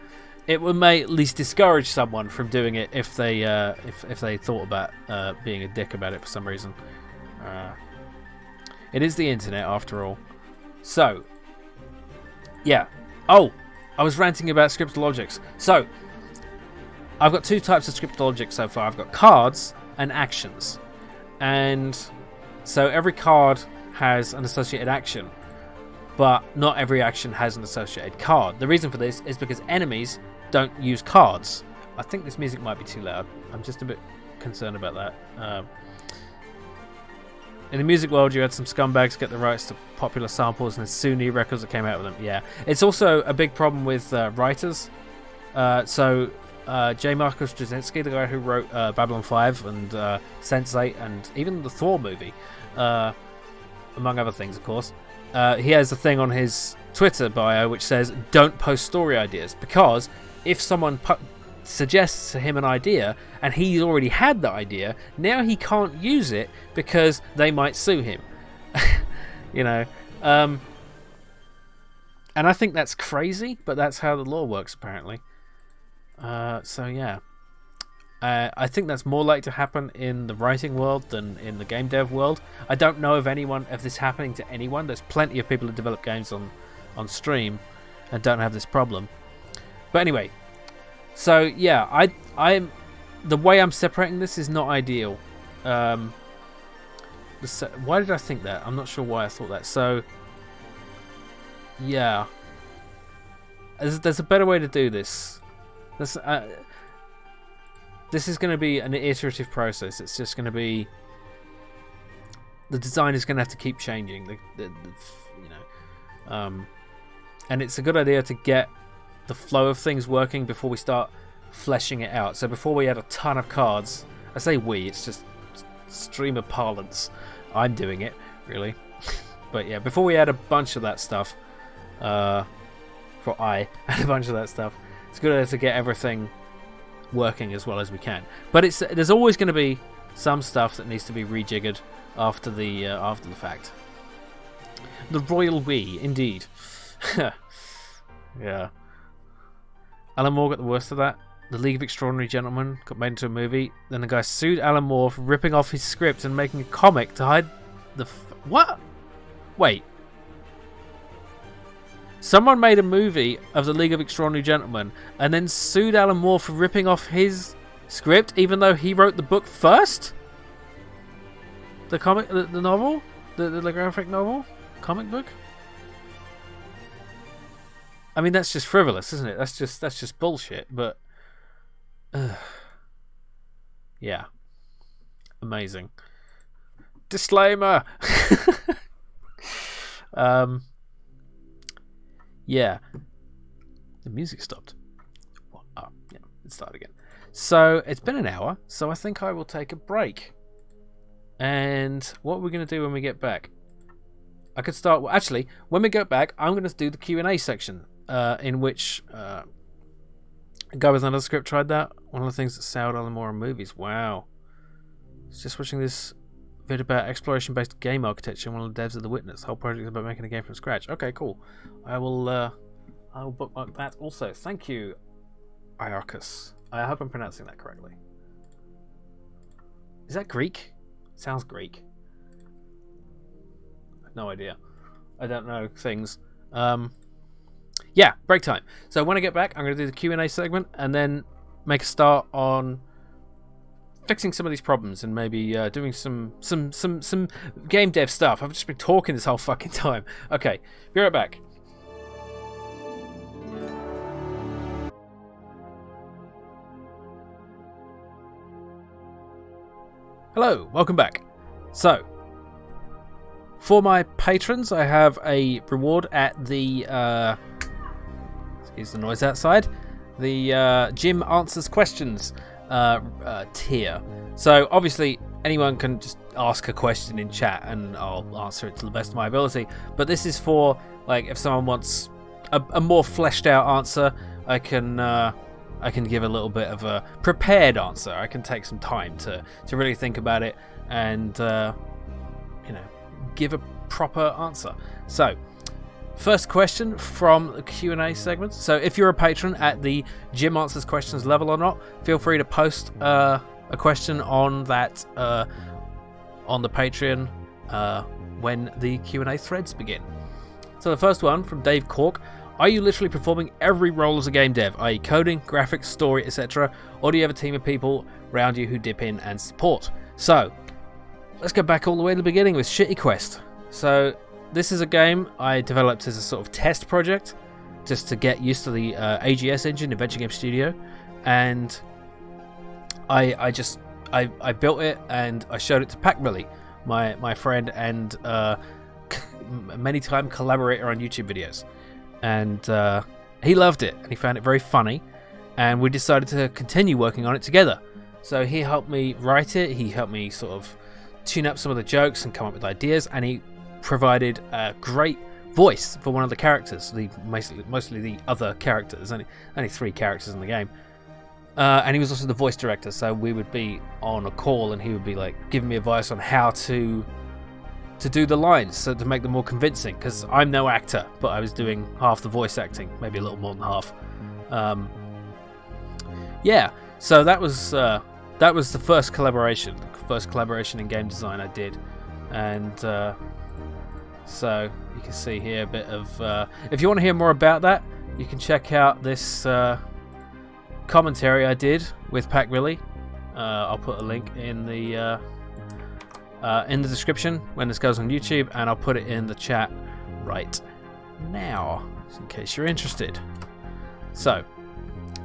it may at least discourage someone from doing it if they thought about being a dick about it for some reason. It is the internet after all. So, yeah. Oh, I was ranting about scripted objects. So, I've got two types of scripted objects so far. I've got cards and actions. And so every card has an associated action, but not every action has an associated card. The reason for this is because enemies don't use cards. I think this music might be too loud. I'm just a bit concerned about that. In the music world, you had some scumbags get the rights to popular samples, and there's Sunni records that came out with them. Yeah, it's also a big problem with writers. So J. Marcus Straczynski, the guy who wrote Babylon 5 and Sense8 and even the Thor movie, among other things, of course, he has a thing on his Twitter bio which says, don't post story ideas, because if someone suggests to him an idea and he's already had that idea, now he can't use it because they might sue him. And I think that's crazy, but that's how the law works apparently. So yeah, I think that's more likely to happen in the writing world than in the game dev world. I don't know of this happening to anyone. There's plenty of people who develop games on stream and don't have this problem. But anyway, so yeah, I'm the way I'm separating this is not ideal. Why did I think that? I'm not sure why I thought that. So yeah, there's a better way to do this. This is going to be an iterative process. It's just going to be, the design is going to have to keep changing. And it's a good idea to get the flow of things working before we start fleshing it out. So before we add a ton of cards, I say we, it's just streamer parlance. I'm doing it, really. But yeah, before we add a bunch of that stuff, add a bunch of that stuff, it's good to get everything working as well as we can. But there's always going to be some stuff that needs to be rejiggered after the fact. The royal we, indeed. Yeah. Alan Moore got the worst of that. The League of Extraordinary Gentlemen got made into a movie. Then the guy sued Alan Moore for ripping off his script and making a comic to hide the... What? Wait. Someone made a movie of the League of Extraordinary Gentlemen and then sued Alan Moore for ripping off his script, even though he wrote the book first? The comic... The novel? The graphic novel? Comic book? I mean, that's just frivolous, isn't it? That's just bullshit, but... yeah. Amazing. Disclaimer! Yeah. The music stopped. Oh, yeah, it started again. So, it's been an hour, so I think I will take a break. And what are we going to do when we get back? I could start... Well, actually, when we get back, I'm going to do the Q&A section, in which... a guy with another script tried that. One of the things that soured Alan Moore on movies. Wow. I was just watching this vid about exploration-based game architecture, and one of the devs of The Witness. The whole project is about making a game from scratch. Okay, cool. I will bookmark that also. Thank you, Iarchus. I hope I'm pronouncing that correctly. Is that Greek? Sounds Greek. No idea. I don't know things. Yeah, break time. So when I get back, I'm going to do the Q&A segment and then make a start on fixing some of these problems and maybe doing some game dev stuff. I've just been talking this whole fucking time. Okay, be right back. Hello, welcome back. So, for my patrons, I have a reward at the... excuse the noise outside. The Jim Answers Questions tier. So obviously anyone can just ask a question in chat and I'll answer it to the best of my ability. But this is for, like, if someone wants a more fleshed out answer, I can give a little bit of a prepared answer. I can take some time to really think about it and give a proper answer. So, first question from the Q&A segment. So if you're a patron at the Jim Answers Questions level or not, feel free to post a question on that on the Patreon when the Q&A threads begin. So the first one from Dave Cork. Are you literally performing every role as a game dev, i.e. coding, graphics, story, etc., or do you have a team of people around you who dip in and support? So, let's go back all the way to the beginning with Shitty Quest. So, this is a game I developed as a sort of test project, just to get used to the AGS engine, Adventure Game Studio, and I built it and I showed it to Pac-Millie, my friend and many time collaborator on YouTube videos, and he loved it and he found it very funny, and we decided to continue working on it together. So he helped me write it, he helped me sort of tune up some of the jokes and come up with ideas, and he provided a great voice for one of the characters, mostly the other characters, only 3 characters in the game. And he was also the voice director, so we would be on a call and he would be like giving me advice on how to do the lines, so to make them more convincing, because I'm no actor, but I was doing half the voice acting, maybe a little more than half. Yeah, so that was that was the first collaboration in game design I did, and so you can see here a bit of. If you want to hear more about that, you can check out this commentary I did with Pac Willie. I'll put a link in the description when this goes on YouTube, and I'll put it in the chat right now, in case you're interested. So,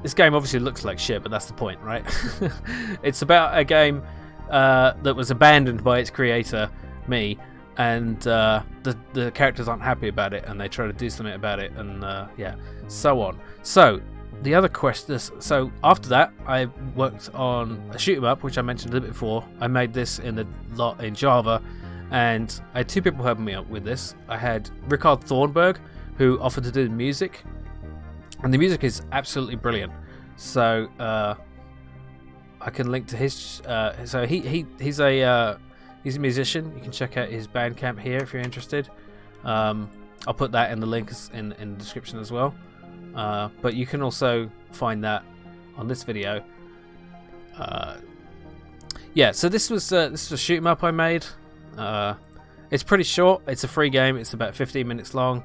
this game obviously looks like shit, but that's the point, right? It's about a game that was abandoned by its creator, me, and the characters aren't happy about it, and they try to do something about it, and yeah, so on. So, the other question. So after that, I worked on a shoot 'em up, which I mentioned a little bit before. I made this in Java, and I had two people helping me out with this. I had Rickard Thornburg, who offered to do the music, and the music is absolutely brilliant. So I can link to his. So he's a musician. You can check out his Bandcamp here if you're interested. I'll put that in the links in the description as well. But you can also find that on this video. Yeah, so this was a shoot 'em up I made. It's pretty short. It's a free game. It's about 15 minutes long.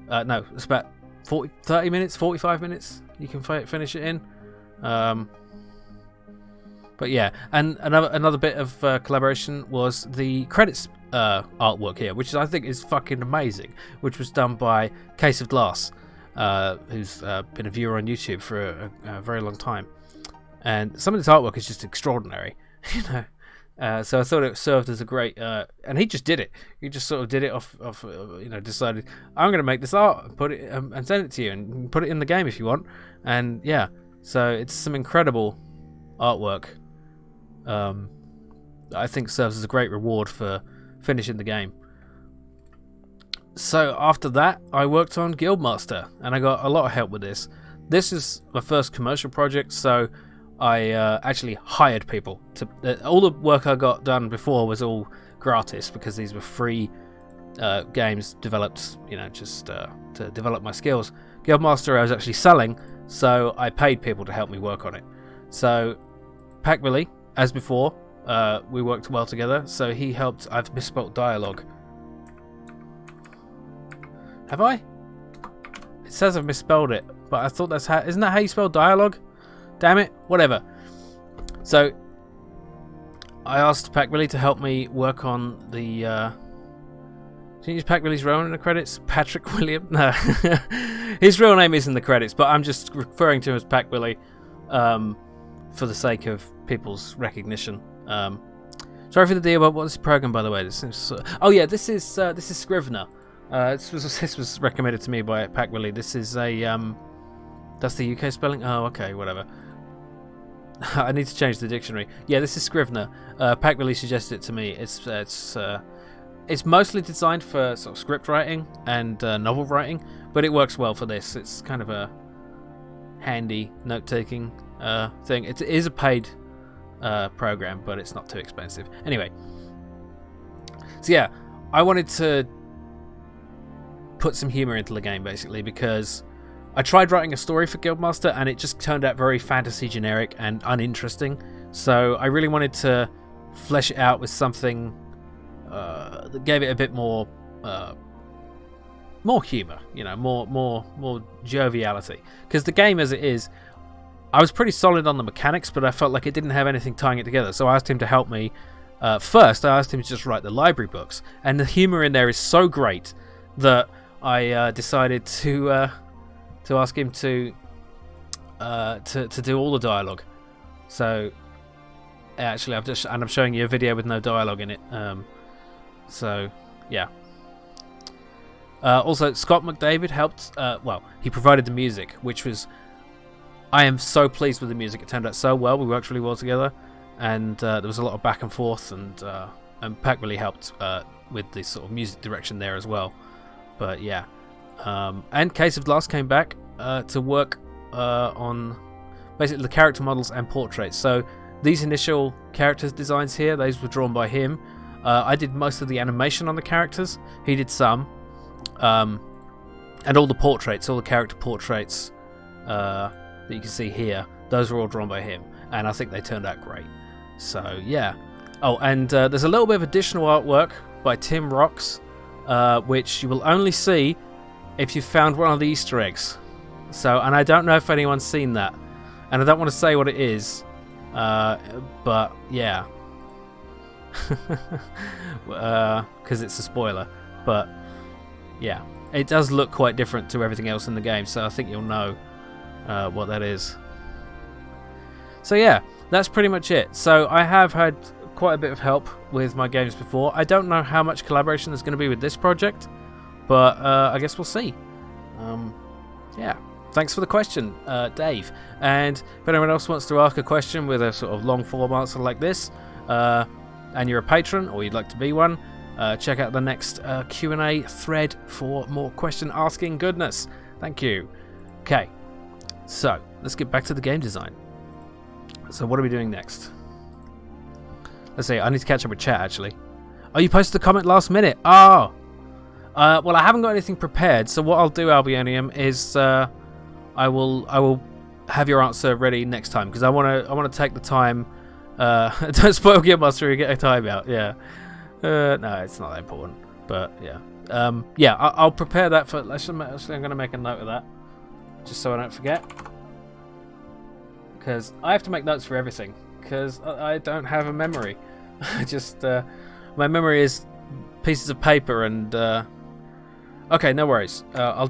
No, it's about 30 minutes, 45 minutes. You can finish it in. But yeah, and another bit of collaboration was the credits artwork here, which I think is fucking amazing. Which was done by Case of Glass, who's been a viewer on YouTube for a very long time, and some of this artwork is just extraordinary, you know. So I thought it served as a great, and he just did it. He just sort of did it off you know, decided I'm going to make this art and put it and send it to you and put it in the game if you want. And yeah, so it's some incredible artwork. I think serves as a great reward for finishing the game. So after that, I worked on Guildmaster, and I got a lot of help with this. This is my first commercial project, so I actually hired people to. All the work I got done before was all gratis because these were free games developed, you know, just to develop my skills. Guildmaster I was actually selling, so I paid people to help me work on it. So Pac Willie, as before, we worked well together. So he helped. I've misspelled dialogue. Have I? It says I've misspelled it, but I thought that's how. Isn't that how you spell dialogue? Damn it! Whatever. So I asked Pac Willie to help me work on the. Did you use Pac Willie's real name in the credits? Patrick William? No, his real name is in the credits, but I'm just referring to him as Pac Willie for the sake of people's recognition. Sorry for the deal, but what's the program, by the way? This is, oh yeah, this is Scrivener. This was recommended to me by Pac Willie. This is a that's the UK spelling. Oh, okay, whatever. I need to change the dictionary. Yeah, this is Scrivener. Pac Willie suggested it to me. It's mostly designed for sort of script writing and novel writing, but it works well for this. It's kind of a handy note-taking thing. It is a paid program, but it's not too expensive. Anyway, so yeah, I wanted to put some humor into the game, basically, because I tried writing a story for Guildmaster and it just turned out very fantasy generic and uninteresting. So I really wanted to flesh it out with something that gave it a bit more humor, you know, more joviality. Because the game as it is, I was pretty solid on the mechanics, but I felt like it didn't have anything tying it together. So I asked him to help me. First, I asked him to just write the library books, and the humor in there is so great that I decided to ask him to do all the dialogue. So actually, I'm showing you a video with no dialogue in it. So yeah. Also, Scott McDavid helped. Well, he provided the music, which was. I am so pleased with the music. It turned out so well. We worked really well together, and there was a lot of back and forth, and Pac really helped with the sort of music direction there as well. But yeah, and Case of Glass came back to work on basically the character models and portraits. So these initial characters designs here, those were drawn by him. I did most of the animation on the characters. He did some, and all the portraits, all the character portraits that you can see here, those were all drawn by him. and I think they turned out great. So yeah. Oh, and there's a little bit of additional artwork by Tim Rocks, which you will only see if you found one of the Easter eggs. So, and I don't know if anyone's seen that, and I don't want to say what it is, but yeah, because it's a spoiler. But yeah, it does look quite different to everything else in the game, so I think you'll know what that is. So yeah, that's pretty much it. So I have had quite a bit of help with my games before. I don't know how much collaboration there's going to be with this project, but I guess we'll see. Yeah, thanks for the question, Dave. And if anyone else wants to ask a question with a sort of long form answer like this, and you're a patron or you'd like to be one, check out the next Q&A thread for more question asking goodness. Thank you. Okay, so let's get back to the game design. So what are we doing next? Let's see, I need to catch up with chat actually. Oh, you posted a comment last minute. Oh! Well, I haven't got anything prepared, so what I'll do, Albionium, is I will have your answer ready next time, because I want to take the time. Don't spoil Guildmaster, you get a timeout. Yeah. No, it's not that important, but yeah. Yeah, I'll prepare that for. Actually, I'm going to make a note of that, just so I don't forget, because I have to make notes for everything, because I don't have a memory. I just my memory is pieces of paper and. Okay, no worries. I'll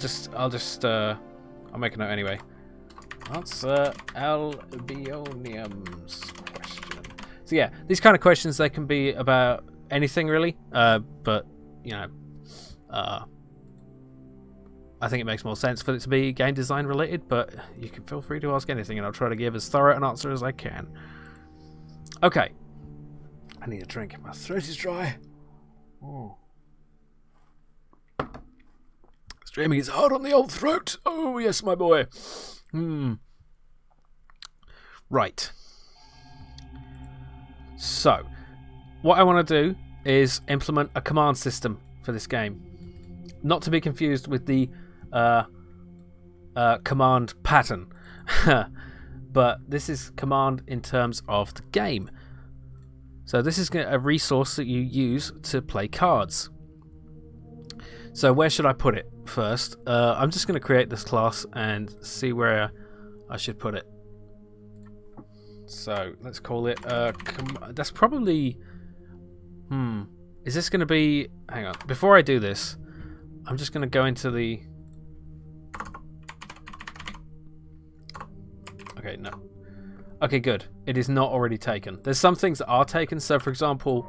make a note anyway. Answer Albionium's question. So yeah, these kind of questions, they can be about anything really, but you know, I think it makes more sense for it to be game design related. But you can feel free to ask anything, and I'll try to give as thorough an answer as I can. Okay, I need a drink. My throat is dry. Oh. Streaming is hard on the old throat. Oh, yes, my boy. Right. So, what I want to do is implement a command system for this game. Not to be confused with the command pattern. But this is command in terms of the game. So this is a resource that you use to play cards. So where should I put it first? I'm just going to create this class and see where I should put it. So let's call it. That's probably. Is this going to be? Hang on. Before I do this, I'm just going to go into the. Okay, no. Okay, good. It is not already taken. There's some things that are taken. So, for example,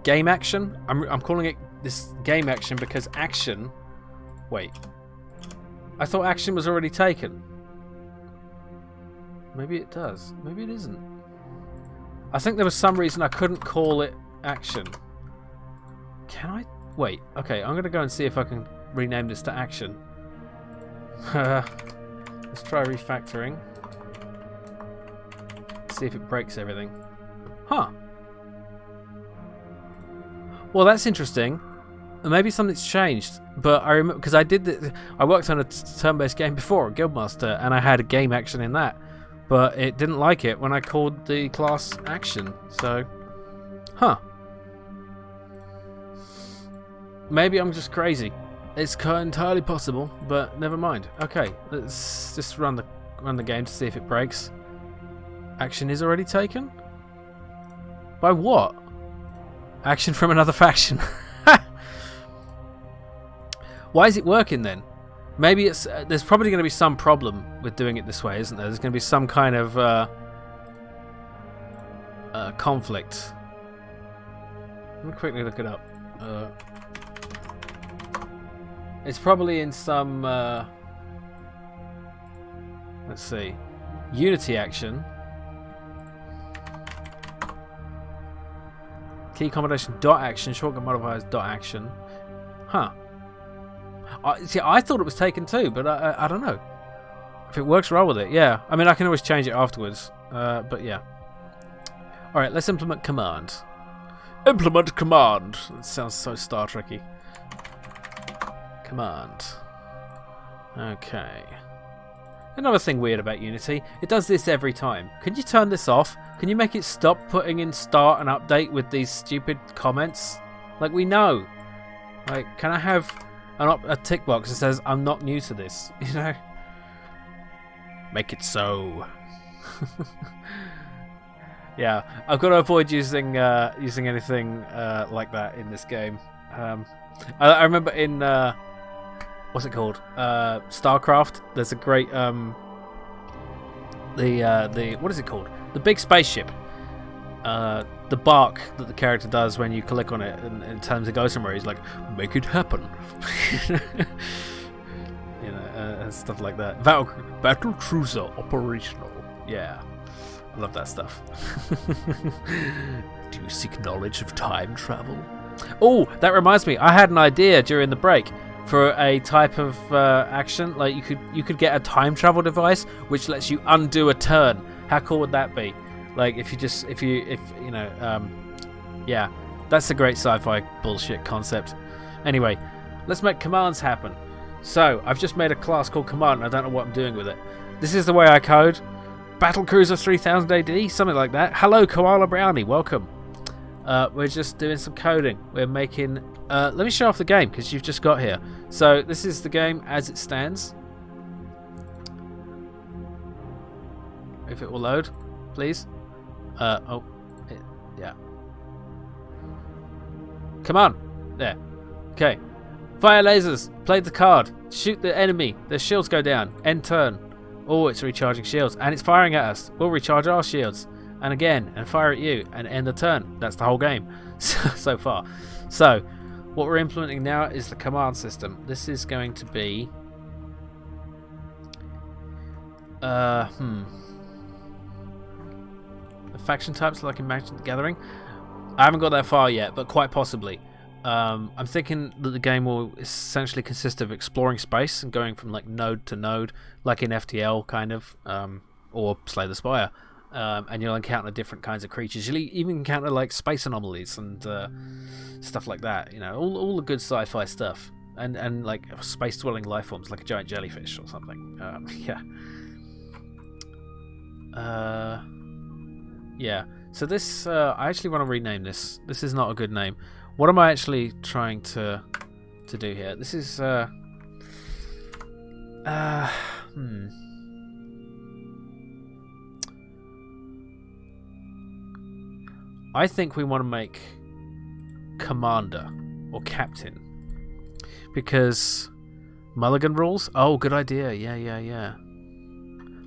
game action. I'm calling it this game action because action. Wait. I thought action was already taken. Maybe it does. Maybe it isn't. I think there was some reason I couldn't call it action. Can I? Wait. Okay, I'm going to go and see if I can rename this to action. Let's try refactoring. See if it breaks everything. Huh. Well, that's interesting. Maybe something's changed. But I remember because I worked on a turn-based game before, Guildmaster, and I had a game action in that. But it didn't like it when I called the class action. So, huh. Maybe I'm just crazy. It's entirely possible, but never mind. Okay, let's just run the game to see if it breaks. Action is already taken? By what? Action from another faction. Why is it working then? Maybe it's there's probably going to be some problem with doing it this way, isn't there? There's going to be some kind of conflict. Let me quickly look it up. It's probably in some let's see, Unity action. Key combination dot action, shortcut modifiers dot action. Huh. See, I thought it was taken too, but I don't know. If it works, roll with it. Yeah. I mean, I can always change it afterwards. But yeah. Alright, let's implement command. Implement command. It sounds so Star Trek-y. Command. Okay. Another thing weird about Unity, it does this every time. Can you turn this off? Can you make it stop putting in start and update with these stupid comments? Like, we know. Like, can I have a tick box that says I'm not new to this? You know? Make it so. Yeah, I've got to avoid using anything like that in this game. I remember in what's it called? StarCraft. There's a great the what is it called? The big spaceship. The bark that the character does when you click on it and tells him to go somewhere. He's like, make it happen. You know, and stuff like that. Battle cruiser operational. Yeah, I love that stuff. Do you seek knowledge of time travel? Oh, that reminds me. I had an idea during the break for a type of action. Like you could get a time travel device which lets you undo a turn. How cool would that be? Like if you know, yeah, that's a great sci-fi bullshit concept. Anyway, let's make commands happen. So I've just made a class called Command, and I don't know what I'm doing with it. This is the way I code. Battlecruiser 3000 AD, something like that. Hello, Koala Brownie, welcome. We're just doing some coding. We're making. Let me show off the game because you've just got here. So this is the game as it stands. If it will load, please. Yeah. Come on. There. Okay. Fire lasers. Play the card. Shoot the enemy. Their shields go down. End turn. Oh, it's recharging shields. And it's firing at us. We'll recharge our shields. And again. And fire at you. And end the turn. That's the whole game. So far. So, what we're implementing now is the command system. This is going to be... The faction types like in Magic the Gathering. I haven't got that far yet, but quite possibly. I'm thinking that the game will essentially consist of exploring space and going from like node to node, like in FTL kind of, or Slay the Spire. And you'll encounter different kinds of creatures. You'll even encounter like space anomalies and stuff like that. You know, all the good sci-fi stuff, and like space-dwelling life forms, like a giant jellyfish or something. Yeah. Yeah. So this, I actually want to rename this. This is not a good name. What am I actually trying to do here? This is I think we want to make Commander or Captain because Mulligan rules. Oh, good idea. Yeah.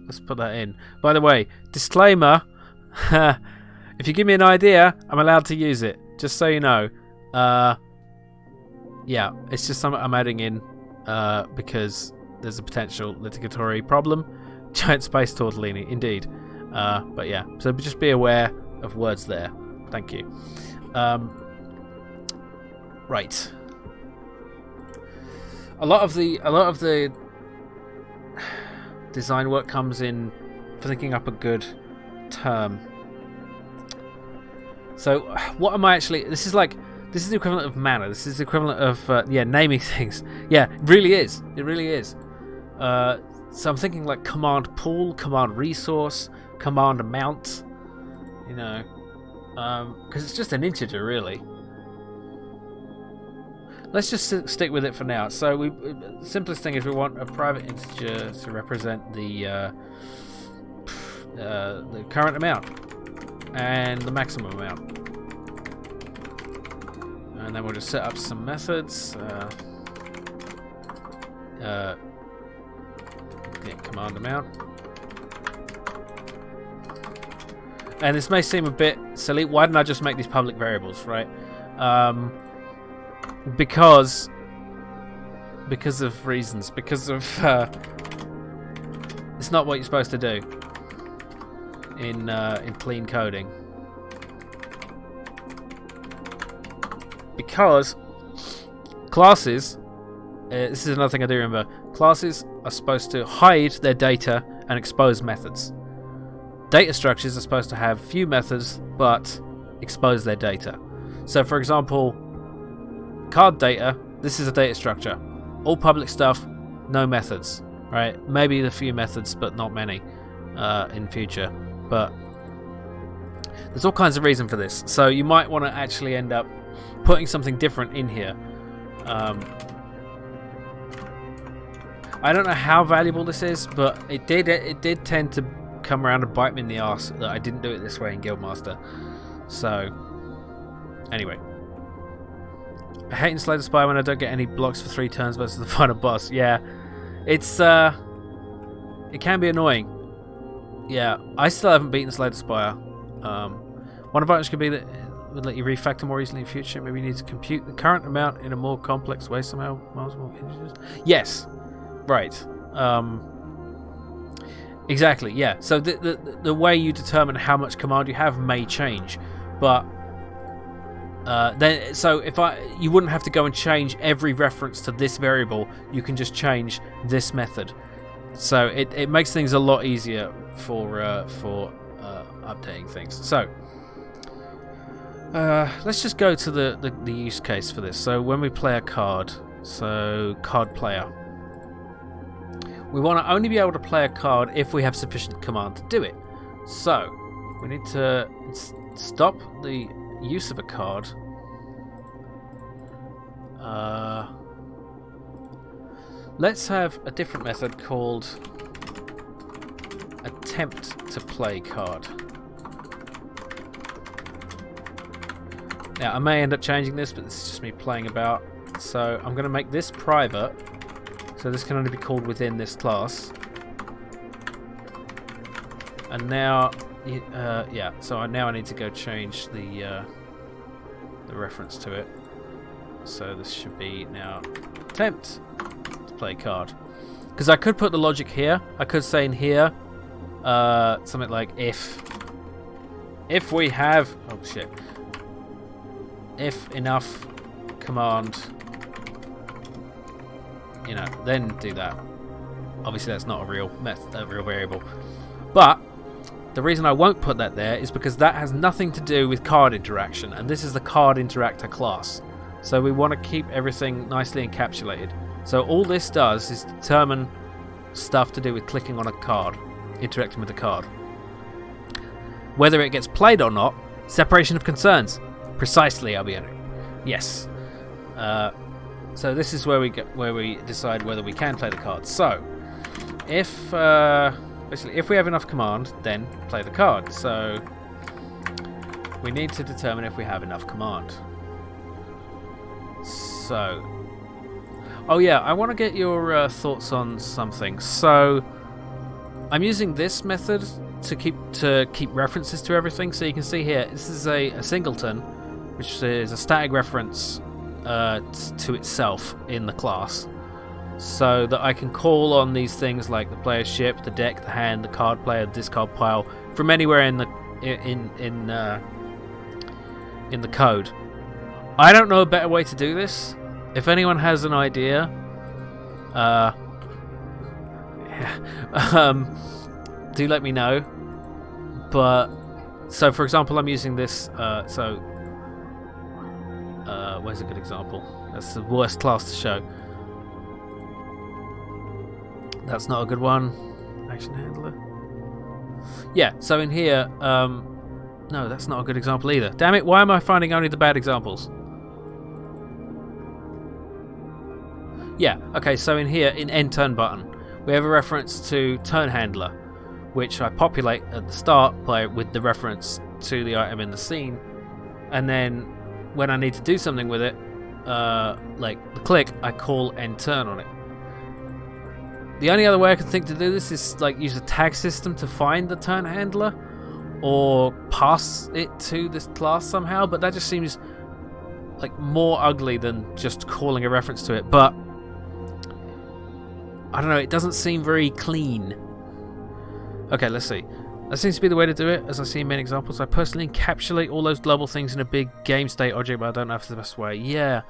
Let's put that in. By the way, disclaimer: if you give me an idea, I'm allowed to use it. Just so you know. Yeah, it's just something I'm adding in because there's a potential litigatory problem. Giant space tortellini, indeed. But yeah, so just be aware of words there. Thank you. Right. A lot of the design work comes in thinking up a good term. So what am I actually? This is the equivalent of mana. This is the equivalent of naming things. Yeah, it really is. It really is. So I'm thinking like command pool, command resource, command amount. You know, because it's just an integer, really. Let's just stick with it for now. So the simplest thing is we want a private integer to represent the current amount and the maximum amount. And then we'll just set up some methods. Get command amount. And this may seem a bit silly. Why didn't I just make these public variables, right? Because of reasons. Because of it's not what you're supposed to do in clean coding. Because classes, this is another thing I do remember, classes are supposed to hide their data and expose methods. Data structures are supposed to have few methods but expose their data. So for example, card data, this is a data structure. All public stuff, no methods. right? Maybe a few methods, but not many in future. But there's all kinds of reason for this. So you might want to actually end up putting something different in here. I don't know how valuable this is, but it did tend to come around and bite me in the arse that I didn't do it this way in Guildmaster. So anyway, I hate and slay the spy when I don't get any blocks for 3 turns versus the final boss. Yeah, it's it can be annoying. Yeah, I still haven't beaten Slay the Spire. One advantage could be that it would let you refactor more easily in future. Maybe you need to compute the current amount in a more complex way somehow. Yes, right. Exactly. Yeah. So the way you determine how much command you have may change, but then so you wouldn't have to go and change every reference to this variable. You can just change this method. So it makes things a lot easier for updating things. So let's just go to the use case for this. So when we play a card, so card player, we want to only be able to play a card if we have sufficient command to do it. So we need to stop the use of a card. Let's have a different method called attempt to play card. Now I may end up changing this, but this is just me playing about. So I'm going to make this private, so this can only be called within this class. And now, yeah. So now I need to go change the reference to it. So this should be now attempt to play card. Because I could put the logic here. I could say in here something like if we have if enough command, then do that. Obviously that's not a real variable, but the reason I won't put that there is because that has nothing to do with card interaction, and this is the card interactor class, so we want to keep everything nicely encapsulated. So all this does is determine stuff to do with clicking on a card, interacting with the card. Whether it gets played or not, separation of concerns. Precisely, Albion. Yes. So this is where we decide whether we can play the card. So if basically if we have enough command, then play the card. So we need to determine if we have enough command. So, oh yeah, I want to get your thoughts on something. So I'm using this method to keep references to everything. So you can see here, this is a singleton, which is a static reference to itself in the class, so that I can call on these things like the player's ship, the deck, the hand, the card player, the discard pile from anywhere in the code. I don't know a better way to do this. If anyone has an idea, do let me know. But so, for example, I'm using this. Where's a good example? That's the worst class to show. That's not a good one. Action handler. Yeah. So in here, no, that's not a good example either. Damn it! Why am I finding only the bad examples? Yeah. Okay. So in here, in end turn button, we have a reference to turn handler, which I populate at the start with the reference to the item in the scene, and then when I need to do something with it, like the click, I call end turn on it. The only other way I can think to do this is like use a tag system to find the turn handler, or pass it to this class somehow, but that just seems like more ugly than just calling a reference to it. But I don't know, it doesn't seem very clean. Okay, let's see. That seems to be the way to do it, as I see in many examples. I personally encapsulate all those global things in a big game state object, but I don't know if it's the best way. Yeah.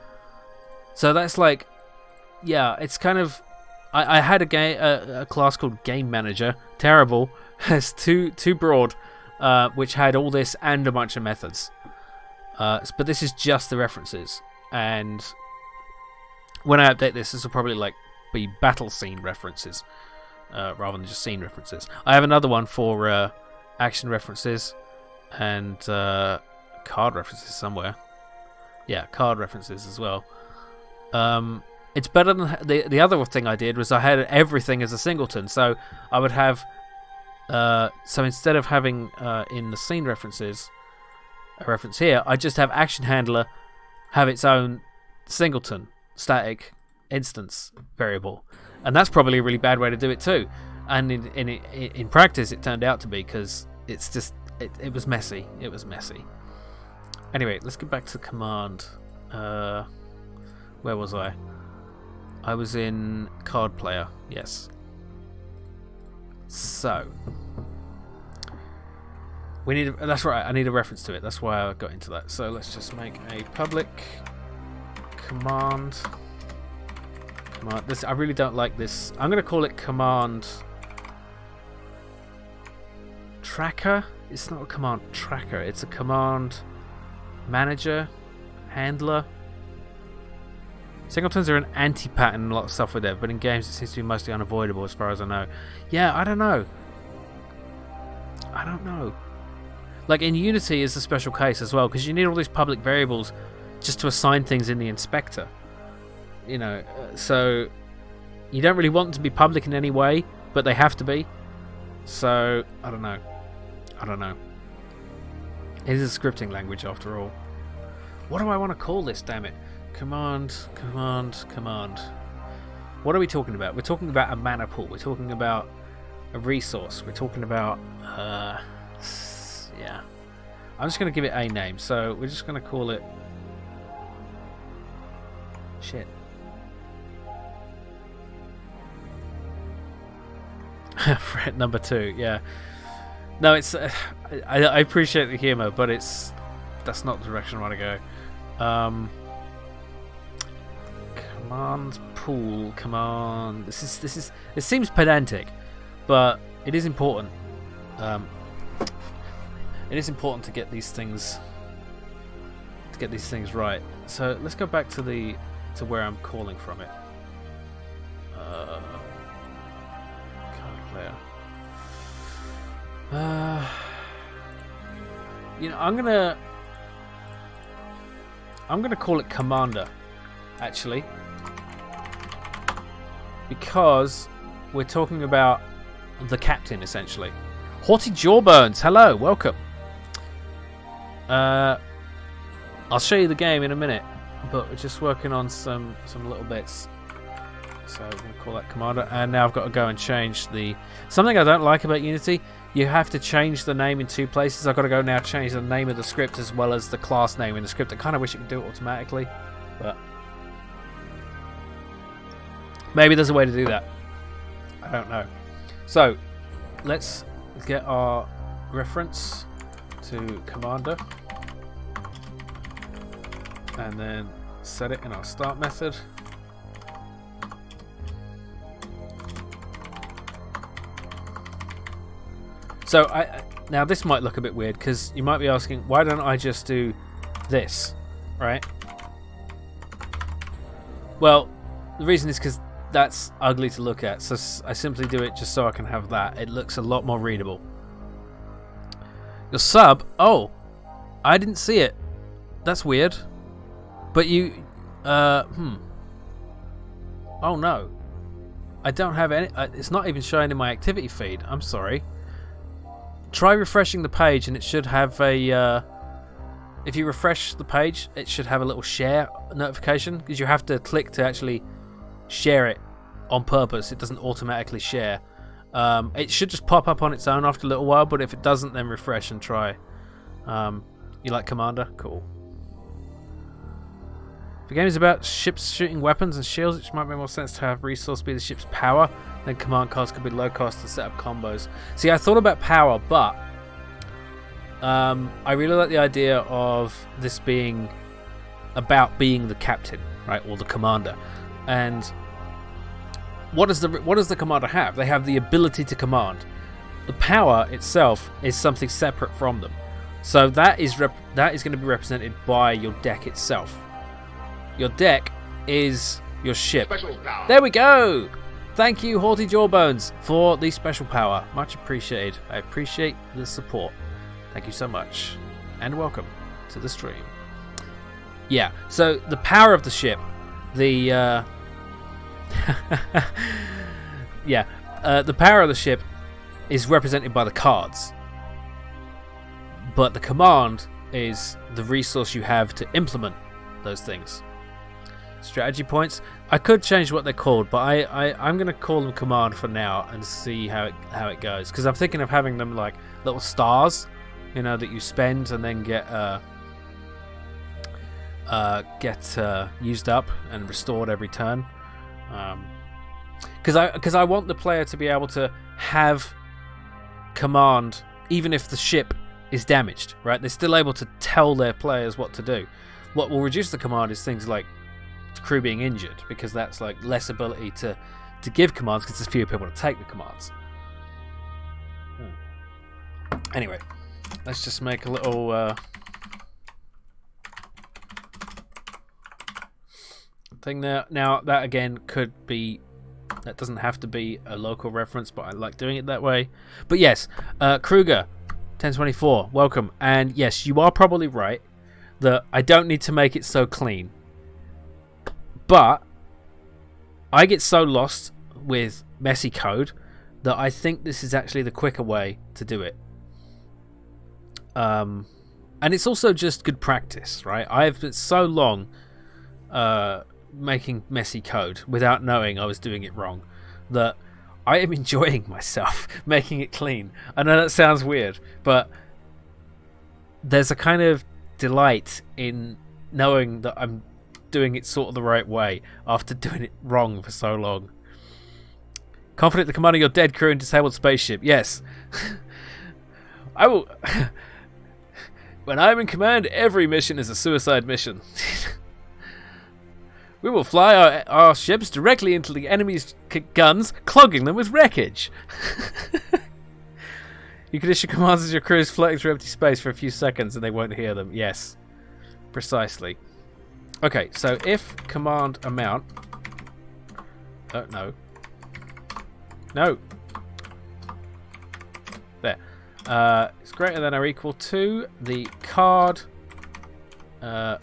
So that's like, yeah, it's kind of. I had a class called Game Manager. Terrible. It's too broad, which had all this and a bunch of methods. But this is just the references, and when I update this will probably like be battle scene references. rather than just scene references. I have another one for action references and card references somewhere. Yeah, card references as well. It's better than the other thing I did was I had everything as a singleton. So I would have so instead of having in the scene references a reference here, I just have action handler have its own singleton static instance variable, and that's probably a really bad way to do it too. And in practice, it turned out to be, because it's just it was messy. It was messy. Anyway, let's get back to command. Where was I? I was in card player. Yes. So we need. That's right. I need a reference to it. That's why I got into that. So let's just make a public command. This I really don't like this. I'm going to call it command tracker. It's not a command tracker. It's a command manager handler. Singletons are an anti-pattern in a lot of software dev, but in games it seems to be mostly unavoidable as far as I know. Yeah, I don't know. Like in Unity is a special case as well, because you need all these public variables just to assign things in the inspector. You know, so you don't really want them to be public in any way, but they have to be. So, I don't know. It is a scripting language after all. What do I want to call this, damn it? Command. What are we talking about? We're talking about a mana pool. We're talking about a resource. We're talking about, yeah. I'm just going to give it a name. So we're just going to call it, shit. Threat number 2, yeah. No, it's, I appreciate the humor, but that's not the direction I want to go. Command pool, command. This seems pedantic, but it is important. It is important to get these things right. So let's go back to where I'm calling from it. Card player. You know, I'm gonna call it commander, actually, because we're talking about the captain essentially. Haughty Jawbones, hello, welcome. I'll show you the game in a minute, but we're just working on some little bits. So we're going to call that commander, and now I've got to go and change something I don't like about Unity. You have to change the name in 2 places. I've got to go now change the name of the script as well as the class name in the script. I kind of wish it could do it automatically, but maybe there's a way to do that. I don't know. So let's get our reference to commander and then set it in our start method. So now this might look a bit weird, because you might be asking, why don't I just do this, right? Well, the reason is because that's ugly to look at, so I simply do it just so I can have that. It looks a lot more readable. Your sub, oh, I didn't see it. That's weird. But you, oh no, I don't have any. It's not even showing in my activity feed. I'm sorry. Try refreshing the page and it should have a, if you refresh the page, it should have a little share notification, because you have to click to actually share it on purpose. It doesn't automatically share. It should just pop up on its own after a little while, but if it doesn't, then refresh and try. You like Commander? Cool. If the game is about ships shooting weapons and shields, it might make more sense to have resource be the ship's power, then command cards could be low cost to set up combos. See, I thought about power, but I really like the idea of this being about being the captain, right, or the commander. And what does the commander have? They have the ability to command. The power itself is something separate from them. So that is going to be represented by your deck itself. Your deck is your ship. There we go. thank you, Haughty Jawbones, for the special power. Much appreciated. I appreciate the support. Thank you so much. And welcome to the stream. Yeah, so the power of the ship, the the power of the ship is represented by the cards, but the command is the resource you have to implement those things. Strategy points, I could change what they're called, but I'm going to call them command for now and see how it goes, because I'm thinking of having them like little stars, you know, that you spend and then get used up and restored every turn, because I want the player to be able to have command even if the ship is damaged, right? They're still able to tell their players what to do. What will reduce the command is things like crew being injured, because that's like less ability to give commands because there's fewer people to take the commands. Anyway, let's just make a little thing there. Now that again could be, that doesn't have to be a local reference, but I like doing it that way. But yes, Kruger 1024, welcome. And yes, you are probably right that I don't need to make it so clean. But I get so lost with messy code that I think this is actually the quicker way to do it. And it's also just good practice, right? I've been so long making messy code without knowing I was doing it wrong that I am enjoying myself making it clean. I know that sounds weird, but there's a kind of delight in knowing that I'm doing it sort of the right way after doing it wrong for so long. Confident the command of your dead crew and disabled spaceship. Yes. I will. When I'm in command, every mission is a suicide mission. We will fly our ships directly into the enemy's guns, clogging them with wreckage. You can issue commands as your crew is floating through empty space for a few seconds and they won't hear them. Yes. Precisely. Okay, so if command amount... no. No. There. It's greater than or equal to the card... the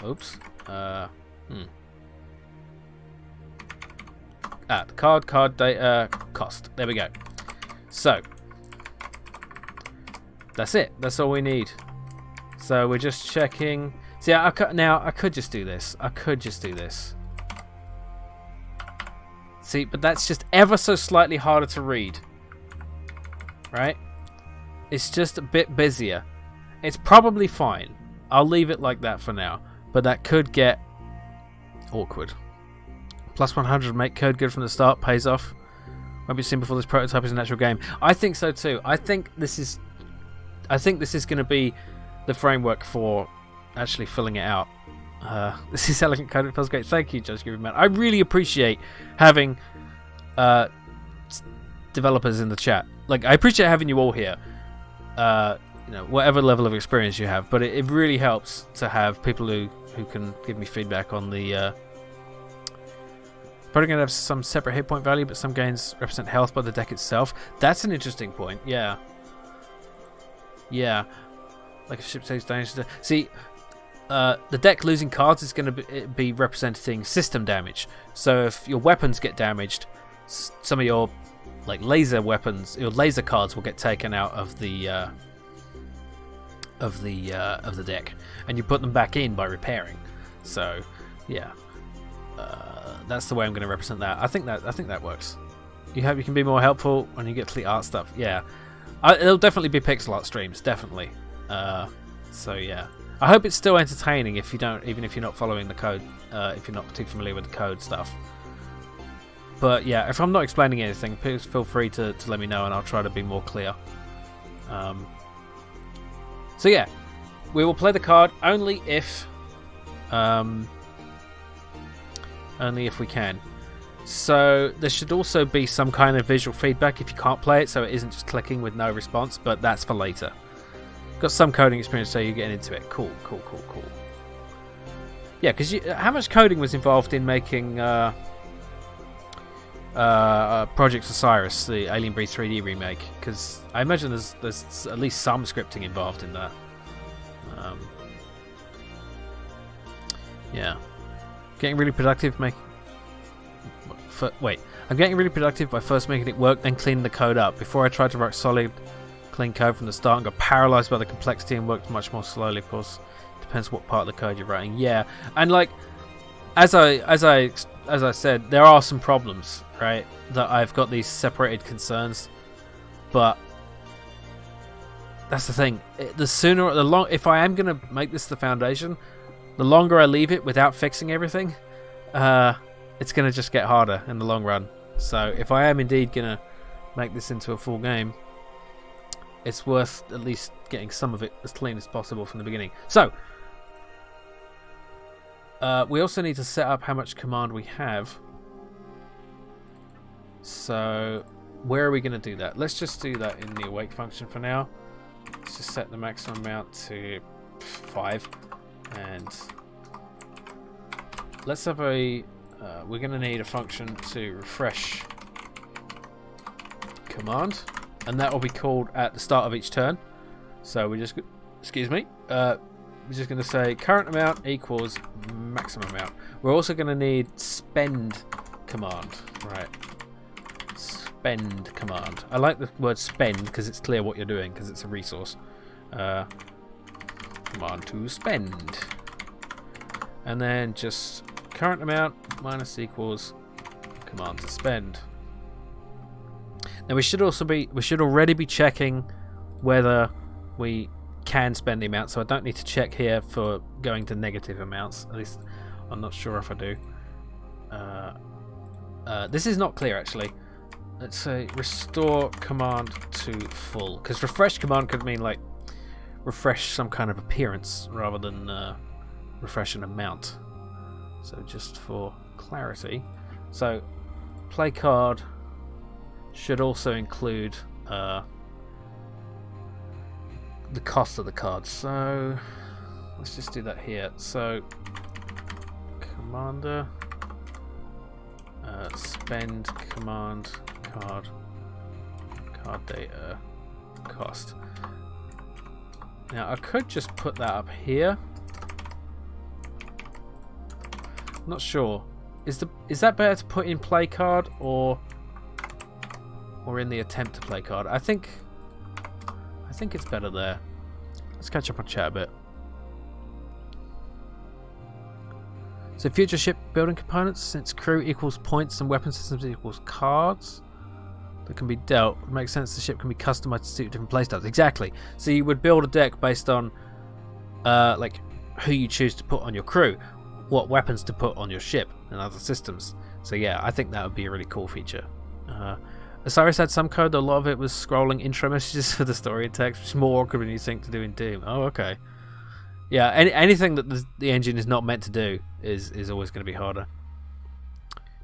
card data cost. There we go. So that's it. That's all we need. So we're just checking. See, I could just do this. See, but that's just ever so slightly harder to read. Right? It's just a bit busier. It's probably fine. I'll leave it like that for now. But that could get awkward. Plus 100 make code good from the start, pays off. Won't be seen before this prototype is an actual game. I think so too. I think this is going to be the framework for actually filling it out. This is elegant code. It feels great. Thank you, Judge Giving Man. I really appreciate having developers in the chat. Like, I appreciate having you all here. You know, whatever level of experience you have, but it really helps to have people who can give me feedback on the. Probably going to have some separate hit point value, but some gains represent health by the deck itself. That's an interesting point. Yeah. Yeah. Like if ship takes damage. See, the deck losing cards is going to be representing system damage. So if your weapons get damaged, some of your like laser weapons, your laser cards will get taken out of the deck, and you put them back in by repairing. So, yeah. That's the way I'm going to represent that. I think that works. You hope you can be more helpful when you get to the art stuff. Yeah, it'll definitely be pixel art streams, definitely. So yeah, I hope it's still entertaining if you don't, even if you're not following the code, if you're not too familiar with the code stuff. But yeah, if I'm not explaining anything, please feel free to let me know, and I'll try to be more clear. So yeah, we will play the card only if we can. So there should also be some kind of visual feedback if you can't play it, so it isn't just clicking with no response, but that's for later. Got some coding experience, so you're getting into it. Cool. Yeah, because how much coding was involved in making Project Osiris, the Alien Breed 3D remake, because I imagine there's at least some scripting involved in that. Yeah, getting really productive. I'm getting really productive by first making it work, then cleaning the code up. Before I tried to write solid, clean code from the start and got paralysed by the complexity and worked much more slowly. Of course, depends what part of the code you're writing. Yeah, and like as I said, there are some problems, right? That I've got these separated concerns, but that's the thing. If I am gonna make this the foundation, the longer I leave it without fixing everything, it's gonna just get harder in the long run. So if I am indeed gonna make this into a full game, it's worth at least getting some of it as clean as possible from the beginning. So we also need to set up how much command we have. So where are we going to do that? Let's just do that in the awake function for now. Let's just set the maximum amount to 5, and let's have a we're going to need a function to refresh command, and that will be called at the start of each turn. So we just, excuse me, we're just going to say current amount equals maximum amount. We're also going to need spend command, right? Spend command. I like the word spend because it's clear what you're doing, because it's a resource. Command to spend, and then just current amount minus equals command to spend. Now we should already be checking whether we can spend the amount, so I don't need to check here for going to negative amounts. At least I'm not sure if I do. This is not clear actually. Let's say restore command to full, because refresh command could mean like refresh some kind of appearance rather than refresh an amount. So just for clarity, so play card should also include the cost of the card. So let's just do that here. So commander spend command card data cost. Now I could just put that up here. I'm not sure. Is that better to put in play card or in the attempt to play card? I think it's better there. Let's catch up on chat a bit. So future ship building components, since crew equals points and weapon systems equals cards that can be dealt, it makes sense the ship can be customized to suit different playstyles. Exactly. So you would build a deck based on like who you choose to put on your crew, what weapons to put on your ship and other systems. So yeah, I think that would be a really cool feature. Osiris had some code, though a lot of it was scrolling intro messages for the story and text, which is more awkward when you think to do in Doom. Oh, okay. Yeah, anything that the engine is not meant to do is always going to be harder.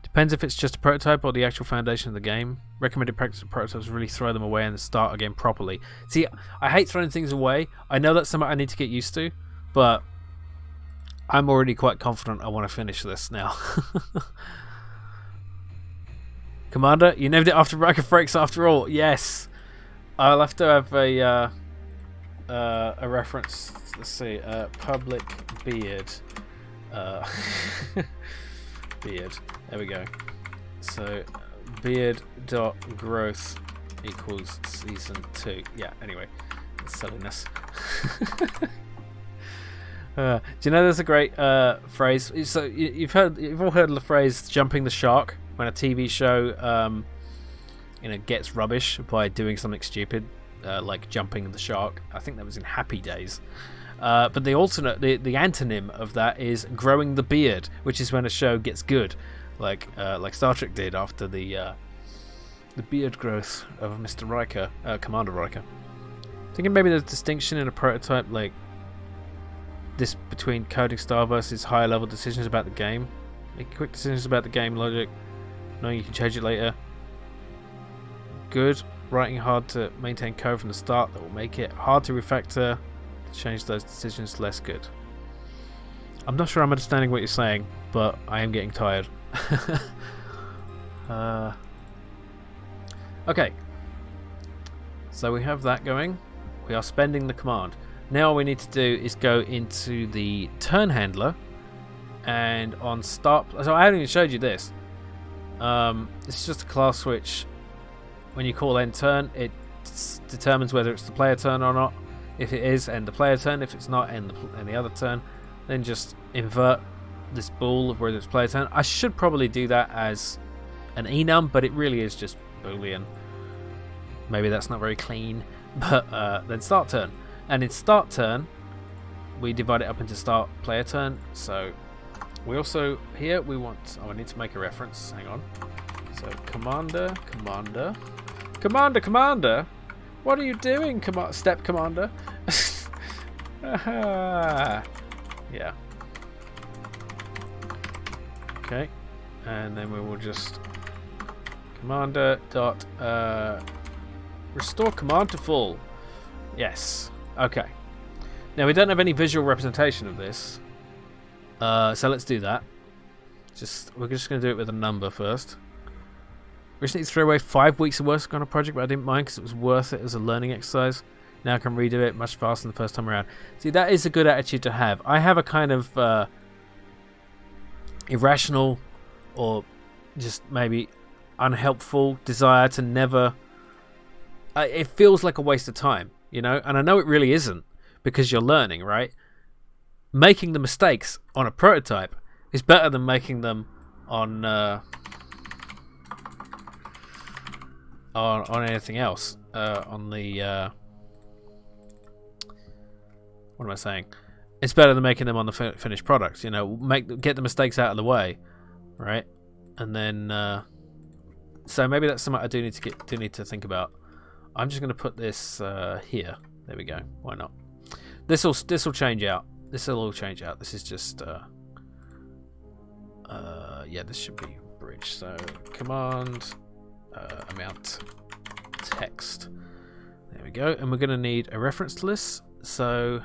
Depends if it's just a prototype or the actual foundation of the game. Recommended practice of prototypes, really throw them away and start again properly. See, I hate throwing things away. I know that's something I need to get used to, but I'm already quite confident I want to finish this now. Commander, you named it after Riker Frakes after all. Yes. I'll have to have a reference. Let's see. Public beard. Beard. There we go. So beard.growth equals season 2. Yeah, anyway. Silliness. Do you know there's a great phrase? So you've all heard of the phrase "jumping the shark" when a TV show, gets rubbish by doing something stupid, like jumping the shark. I think that was in Happy Days. But the alternate, the antonym of that is growing the beard, which is when a show gets good, like Star Trek did after the beard growth of Mr. Riker, Commander Riker. Thinking maybe there's a distinction in a prototype like this between coding style versus higher level decisions about the game. Make quick decisions about the game logic, knowing you can change it later. Good. Writing hard to maintain code from the start that will make it hard to refactor, to change those decisions less good. I'm not sure I'm understanding what you're saying, but I am getting tired. Okay. So we have that going. We are spending the command. Now all we need to do is go into the turn handler, and on start. So I haven't even showed you this. It's just a class switch. When you call end turn, it determines whether it's the player turn or not. If it is, end the player turn. If it's not, end the other turn. Then just invert this ball of whether it's player turn. I should probably do that as an enum, but it really is just Boolean. Maybe that's not very clean. But then start turn. And in start turn, we divide it up into start player turn. So we also, here we want, I need to make a reference. Hang on. So commander. What are you doing, step commander? Yeah. Okay. And then we will just commander dot restore command to full. Yes. Okay. Now we don't have any visual representation of this. So let's do that. We're just going to do it with a number first. Recently threw away 5 weeks of work on a project, but I didn't mind because it was worth it as a learning exercise. Now I can redo it much faster than the first time around. See, that is a good attitude to have. I have a kind of irrational or just maybe unhelpful desire to never... it feels like a waste of time, you know? And I know it really isn't because you're learning, right? Making the mistakes on a prototype is better than making them on anything else. On the what am I saying? It's better than making them on the finished products. You know, get the mistakes out of the way, right? And then so maybe that's something I do need to think about. I'm just going to put this here. There we go. Why not? This will change out. This will all change out. This is just yeah, this should be bridge. So command amount text. There we go. And we're going to need a reference to this. So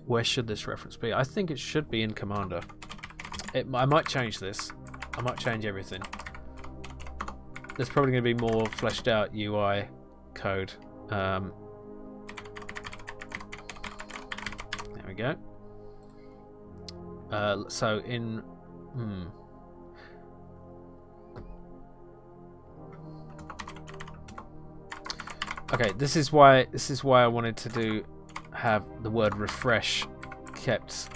where should this reference be? I think it should be in Commander. I might change this. I might change everything. There's probably going to be more fleshed out UI code. There we go. So in okay, this is why I wanted to have the word refresh kept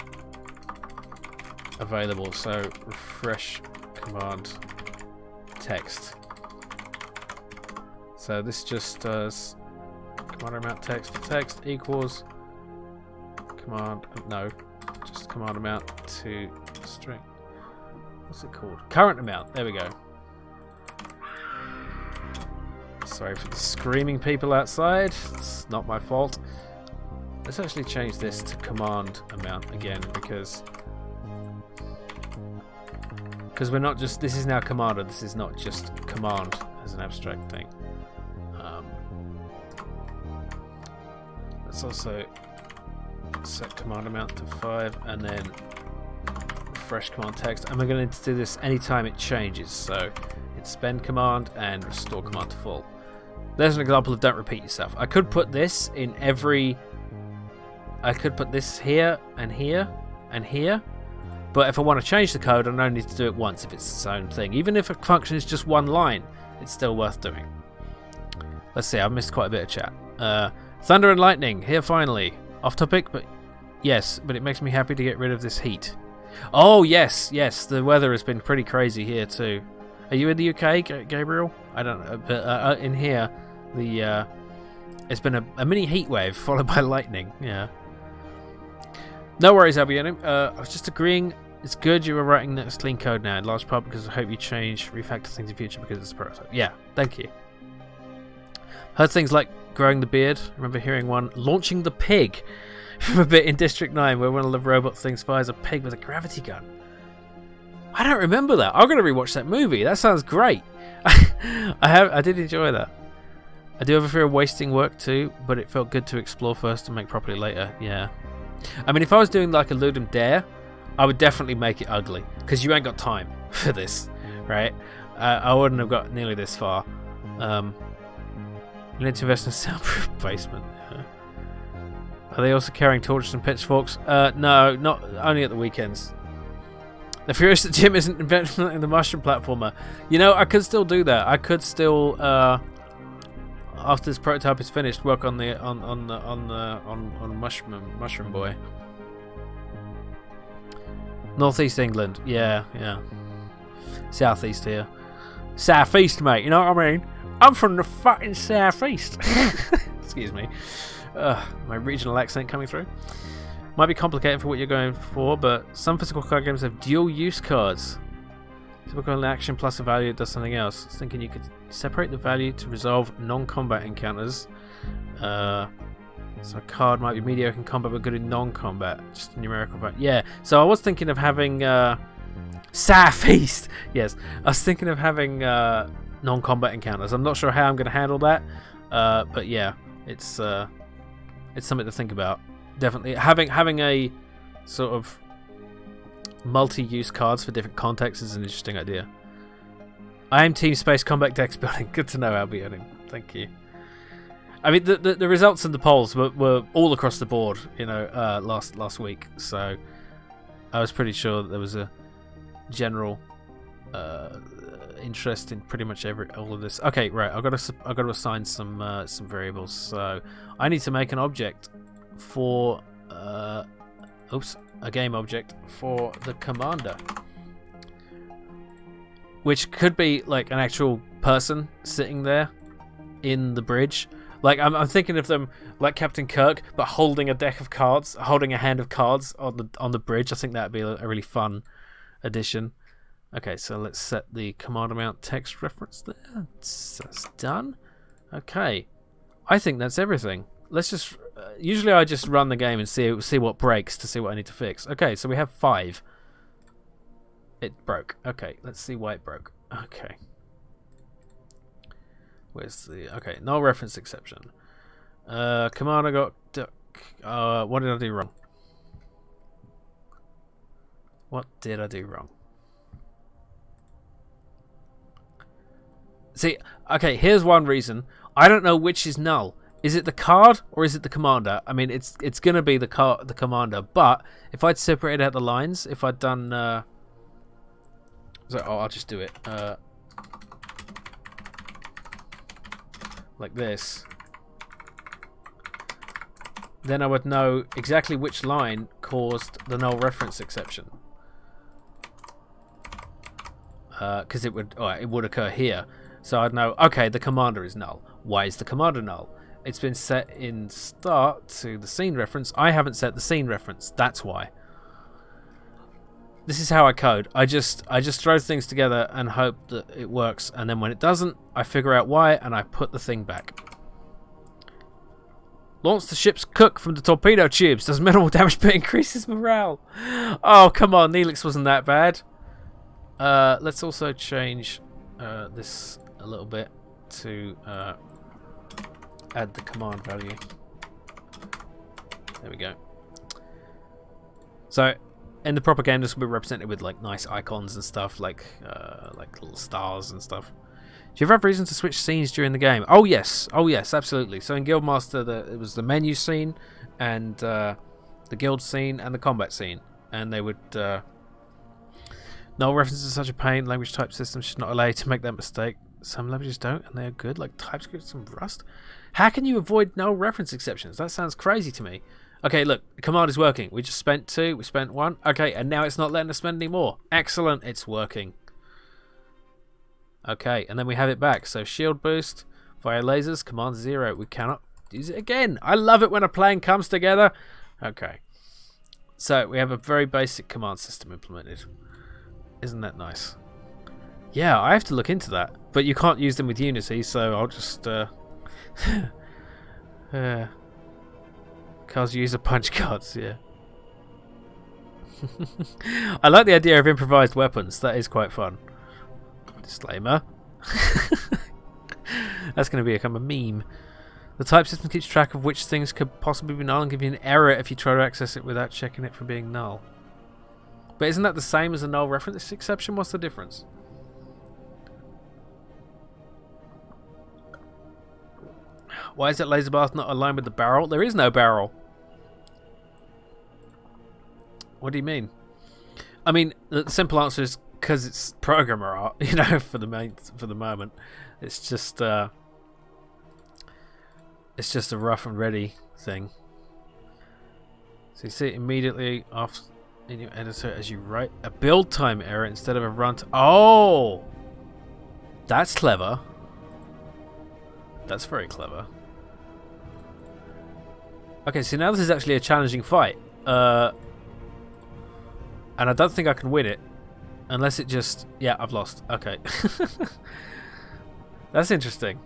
available. So refresh command text. So this just does command amount text to text equals command amount to string. What's it called? Current amount. There we go. Sorry for the screaming people outside. It's not my fault. Let's actually change this to command amount again because we're not just, this is now commander, this is not just command as an abstract thing. Let's also set command amount to 5 and then refresh command text, and we're going to do this anytime it changes. So it's spend command and restore command to full. There's an example of don't repeat yourself. I could put this in every, I could put this here and here and here, but if I want to change the code, I only need to do it once if it's its own thing. Even if a function is just one line, it's still worth doing. Let's see, I've missed quite a bit of chat. Thunder and lightning, here finally. Off topic, but yes, but it makes me happy to get rid of this heat. Oh, yes, the weather has been pretty crazy here too. Are you in the UK, Gabriel? I don't know, but in here, it's been a mini heat wave followed by lightning, yeah. No worries, Albion. I was just agreeing. It's good you were writing this clean code now, in large part because I hope you refactor things in future because it's a prototype. Yeah, thank you. Heard things like growing the beard. I remember hearing one launching the pig from a bit in District 9 where one of the robot things fires a pig with a gravity gun. I don't remember that. I'm going to rewatch that movie. That sounds great. I did enjoy that. I do have a fear of wasting work too, but it felt good to explore first and make properly later. Yeah. I mean, if I was doing like a Ludum Dare, I would definitely make it ugly, because you ain't got time for this, right? I wouldn't have got nearly this far. You need to invest in a soundproof basement. Are they also carrying torches and pitchforks? No, not only at the weekends. The furious that Jim isn't implementing the mushroom platformer. You know, I could still do that. I could still, after this prototype is finished, work on the mushroom boy. Northeast England, yeah. Southeast here, southeast, mate. You know what I mean? I'm from the fucking southeast. Excuse me. My regional accent coming through. Might be complicated for what you're going for, but some physical card games have dual-use cards. Typical an action plus a value that does something else. I was thinking you could separate the value to resolve non-combat encounters. So a card might be mediocre in combat but good in non-combat. Just a numerical value. Yeah, so I was thinking of having... Southeast! Yes, I was thinking of having non-combat encounters. I'm not sure how I'm going to handle that, but yeah, it's something to think about. Definitely having a sort of multi-use cards for different contexts is an interesting idea. I am Team Space Combat Deckbuilding. Good to know, Albion. Thank you. I mean, the results in the polls were all across the board, you know, last week. So I was pretty sure that there was a general interest in pretty much all of this. Okay, right. I've got to assign some variables. So I need to make an object for a game object for the commander, which could be like an actual person sitting there in the bridge. Like I'm thinking of them like Captain Kirk, but holding a deck of cards, holding a hand of cards on the bridge. I think that'd be a really fun addition. Okay, so let's set the command amount text reference there. That's done. Okay, I think that's everything. Let's just. Usually I just run the game and see what breaks to see what I need to fix. Okay, so we have 5. It broke. Okay, let's see why it broke. Okay. Where's the... Okay, null reference exception. Commander got duck. What did I do wrong? What did I do wrong? See, okay, here's one reason. I don't know which is null. Is it the card or is it the commander? I mean, it's gonna be the commander. But if I'd separated out the lines, if I'd done, I'll just do it like this. Then I would know exactly which line caused the null reference exception. Because it would occur here. So I'd know. Okay, the commander is null. Why is the commander null? It's been set in start to the scene reference. I haven't set the scene reference. That's why. This is how I code. I just throw things together and hope that it works. And then when it doesn't, I figure out why and I put the thing back. Launch the ship's cook from the torpedo tubes. Does minimal damage but increases morale. Oh, come on. Neelix wasn't that bad. Let's also change this a little bit to... add the command value. There we go. So, in the proper game, this will be represented with like nice icons and stuff, like little stars and stuff. Do you ever have reason to switch scenes during the game? Oh yes, absolutely. So in Guildmaster, it was the menu scene, and the guild scene, and the combat scene, and they would. Null references are such a pain. Language type systems should not allow you to make that mistake. Some languages don't, and they are good, like TypeScript and Rust. How can you avoid null reference exceptions? That sounds crazy to me. Okay, look, the command is working. We just spent 2, we spent 1. Okay, and now it's not letting us spend any more. Excellent, it's working. Okay, and then we have it back. So shield boost, fire lasers, command 0. We cannot use it again. I love it when a plan comes together. Okay. So we have a very basic command system implemented. Isn't that nice? Yeah, I have to look into that. But you can't use them with Unity, so I'll just... Cards user punch cards, yeah. I like the idea of improvised weapons. That is quite fun. Disclaimer. That's going to become a meme. The type system keeps track of which things could possibly be null and give you an error if you try to access it without checking it for being null. But isn't that the same as a null reference exception? What's the difference? Why is that laser bar not aligned with the barrel? There is no barrel. What do you mean? I mean, the simple answer is because it's programmer art, you know, for the moment. It's just a rough and ready thing. So you see it immediately off in your editor as you write a build time error instead of a runtime. Oh, that's clever. That's very clever. Okay, so now this is actually a challenging fight. And I don't think I can win it. Unless it just... Yeah, I've lost. Okay. That's interesting.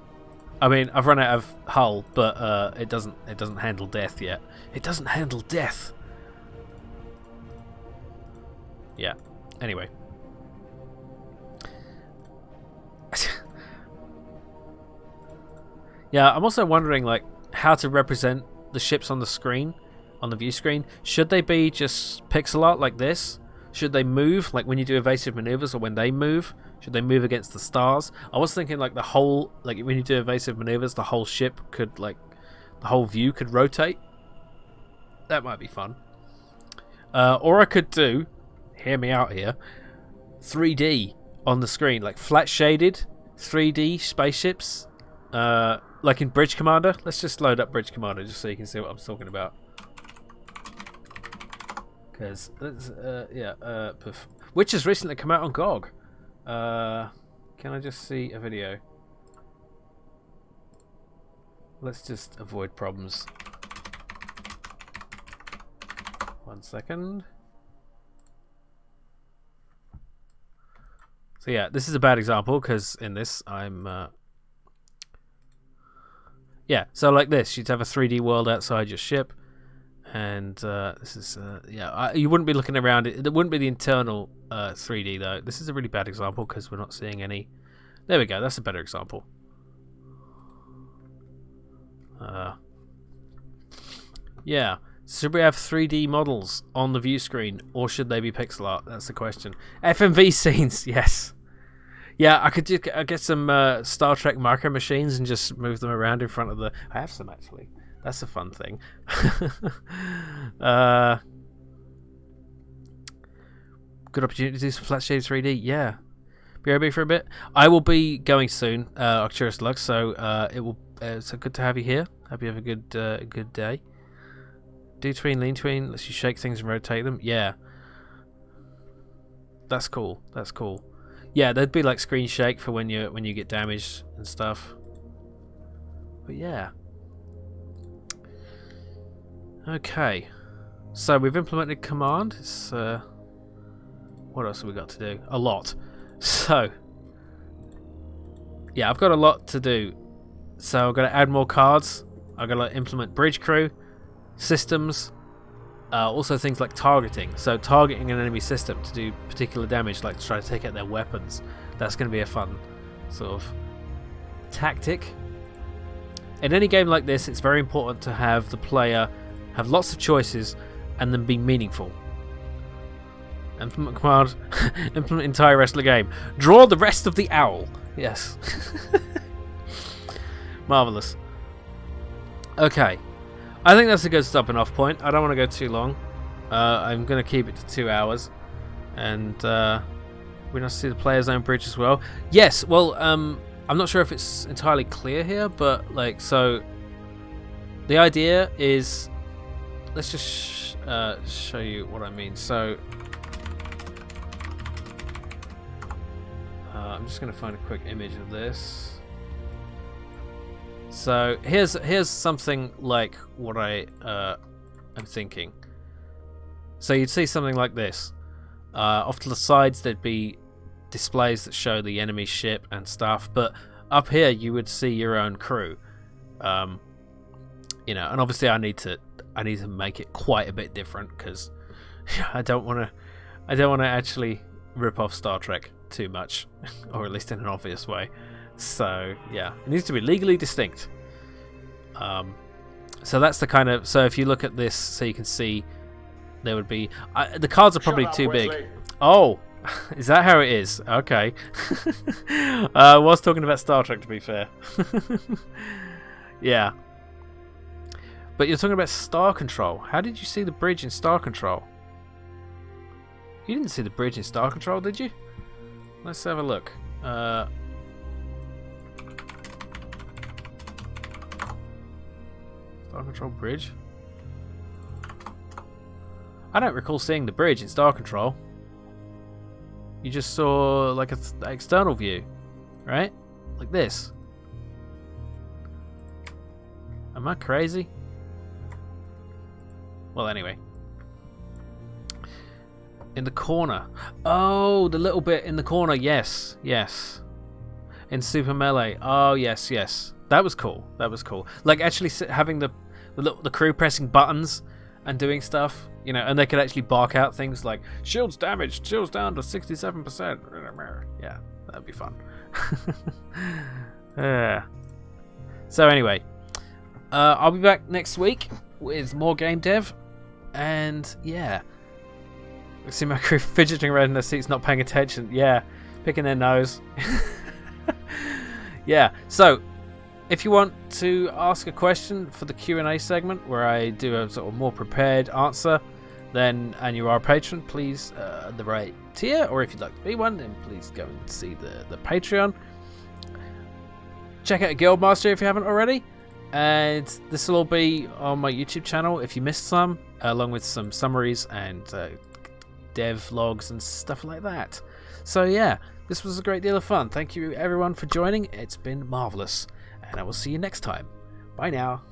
I mean, I've run out of hull, but it doesn't handle death yet. It doesn't handle death. Yeah. Anyway. Yeah, I'm also wondering, like, how to represent the ships on the screen, on the view screen. Should they be just pixel art like this? Should they move, like when you do evasive maneuvers, or when they move? Should they move against the stars? I was thinking, like, the whole, like when you do evasive maneuvers, the whole ship could, like, the whole view could rotate. That might be fun. Or I could do, hear me out here, 3D on the screen, like flat shaded 3D spaceships. Like in Bridge Commander. Let's just load up Bridge Commander just so you can see what I'm talking about. Because, which has recently come out on GOG. Can I just see a video? Let's just avoid problems. 1 second. So yeah, this is a bad example because in this I'm... Yeah, so like this, you'd have a 3D world outside your ship, and this is you wouldn't be looking around it. It wouldn't be the internal 3D though. This is a really bad example because we're not seeing any. There we go. That's a better example. Yeah. Should we have 3D models on the view screen, or should they be pixel art? That's the question. FMV scenes, yes. Yeah, I could get some Star Trek marker machines and just move them around in front of the... I have some, actually. That's a fun thing. Good opportunity to do some flat shade 3D. Yeah. BRB for a bit. I will be going soon, Arcturus Lux, so it's good to have you here. Hope you have a good day. Do tween, lean tween, lets you shake things and rotate them. Yeah. That's cool. That's cool. Yeah, there'd be like screen shake for when you get damaged and stuff. But yeah. Okay. So we've implemented command. It's what else have we got to do? A lot. So yeah, I've got a lot to do. So I've got to add more cards. I've got to implement bridge crew, systems, also things like targeting. So targeting an enemy system to do particular damage, like to try to take out their weapons. That's going to be a fun sort of tactic. In any game like this, it's very important to have the player have lots of choices and them be meaningful. Implement command, implement entire rest of the game. Draw the rest of the owl. Yes. Marvelous. Okay. I think that's a good stopping off point. I don't want to go too long. I'm going to keep it to 2 hours. And we're going to see the player's own bridge as well. Yes, well, I'm not sure if it's entirely clear here, but like, so the idea is, let's just show you what I mean. So I'm just going to find a quick image of this. So here's something like what I'm thinking. So you'd see something like this. Off to the sides there'd be displays that show the enemy ship and stuff, but up here you would see your own crew. You know, and obviously I need to make it quite a bit different because I don't want to actually rip off Star Trek too much, or at least in an obvious way. So yeah, it needs to be legally distinct. So that's the kind of, so if you look at this, so you can see there would be... the cards are probably too big. Oh, is that how it is? Okay. I was talking about Star Trek, to be fair. Yeah. But you're talking about Star Control. How did you see the bridge in Star Control? You didn't see the bridge in Star Control, did you? Let's have a look. Star Control bridge? I don't recall seeing the bridge in Star Control. You just saw like an external view, right? Like this. Am I crazy? Well, anyway. In the corner. Oh, the little bit in the corner. Yes, yes. In Super Melee. Oh, yes, yes. That was cool. That was cool. Like actually having the crew pressing buttons and doing stuff, you know, and they could actually bark out things like shields damaged, shields down to 67%. Yeah, that'd be fun. So anyway, I'll be back next week with more game dev. And yeah, I see my crew fidgeting around in their seats, not paying attention. Yeah, picking their nose. Yeah, so if you want to ask a question for the Q&A segment where I do a sort of more prepared answer, then and you are a patron, please the right tier, or if you'd like to be one, then please go and see the Patreon. Check out Guildmaster if you haven't already. And this will all be on my YouTube channel if you missed some, along with some summaries and dev logs and stuff like that. So yeah, this was a great deal of fun. Thank you everyone for joining. It's been marvelous, and I will see you next time. Bye now.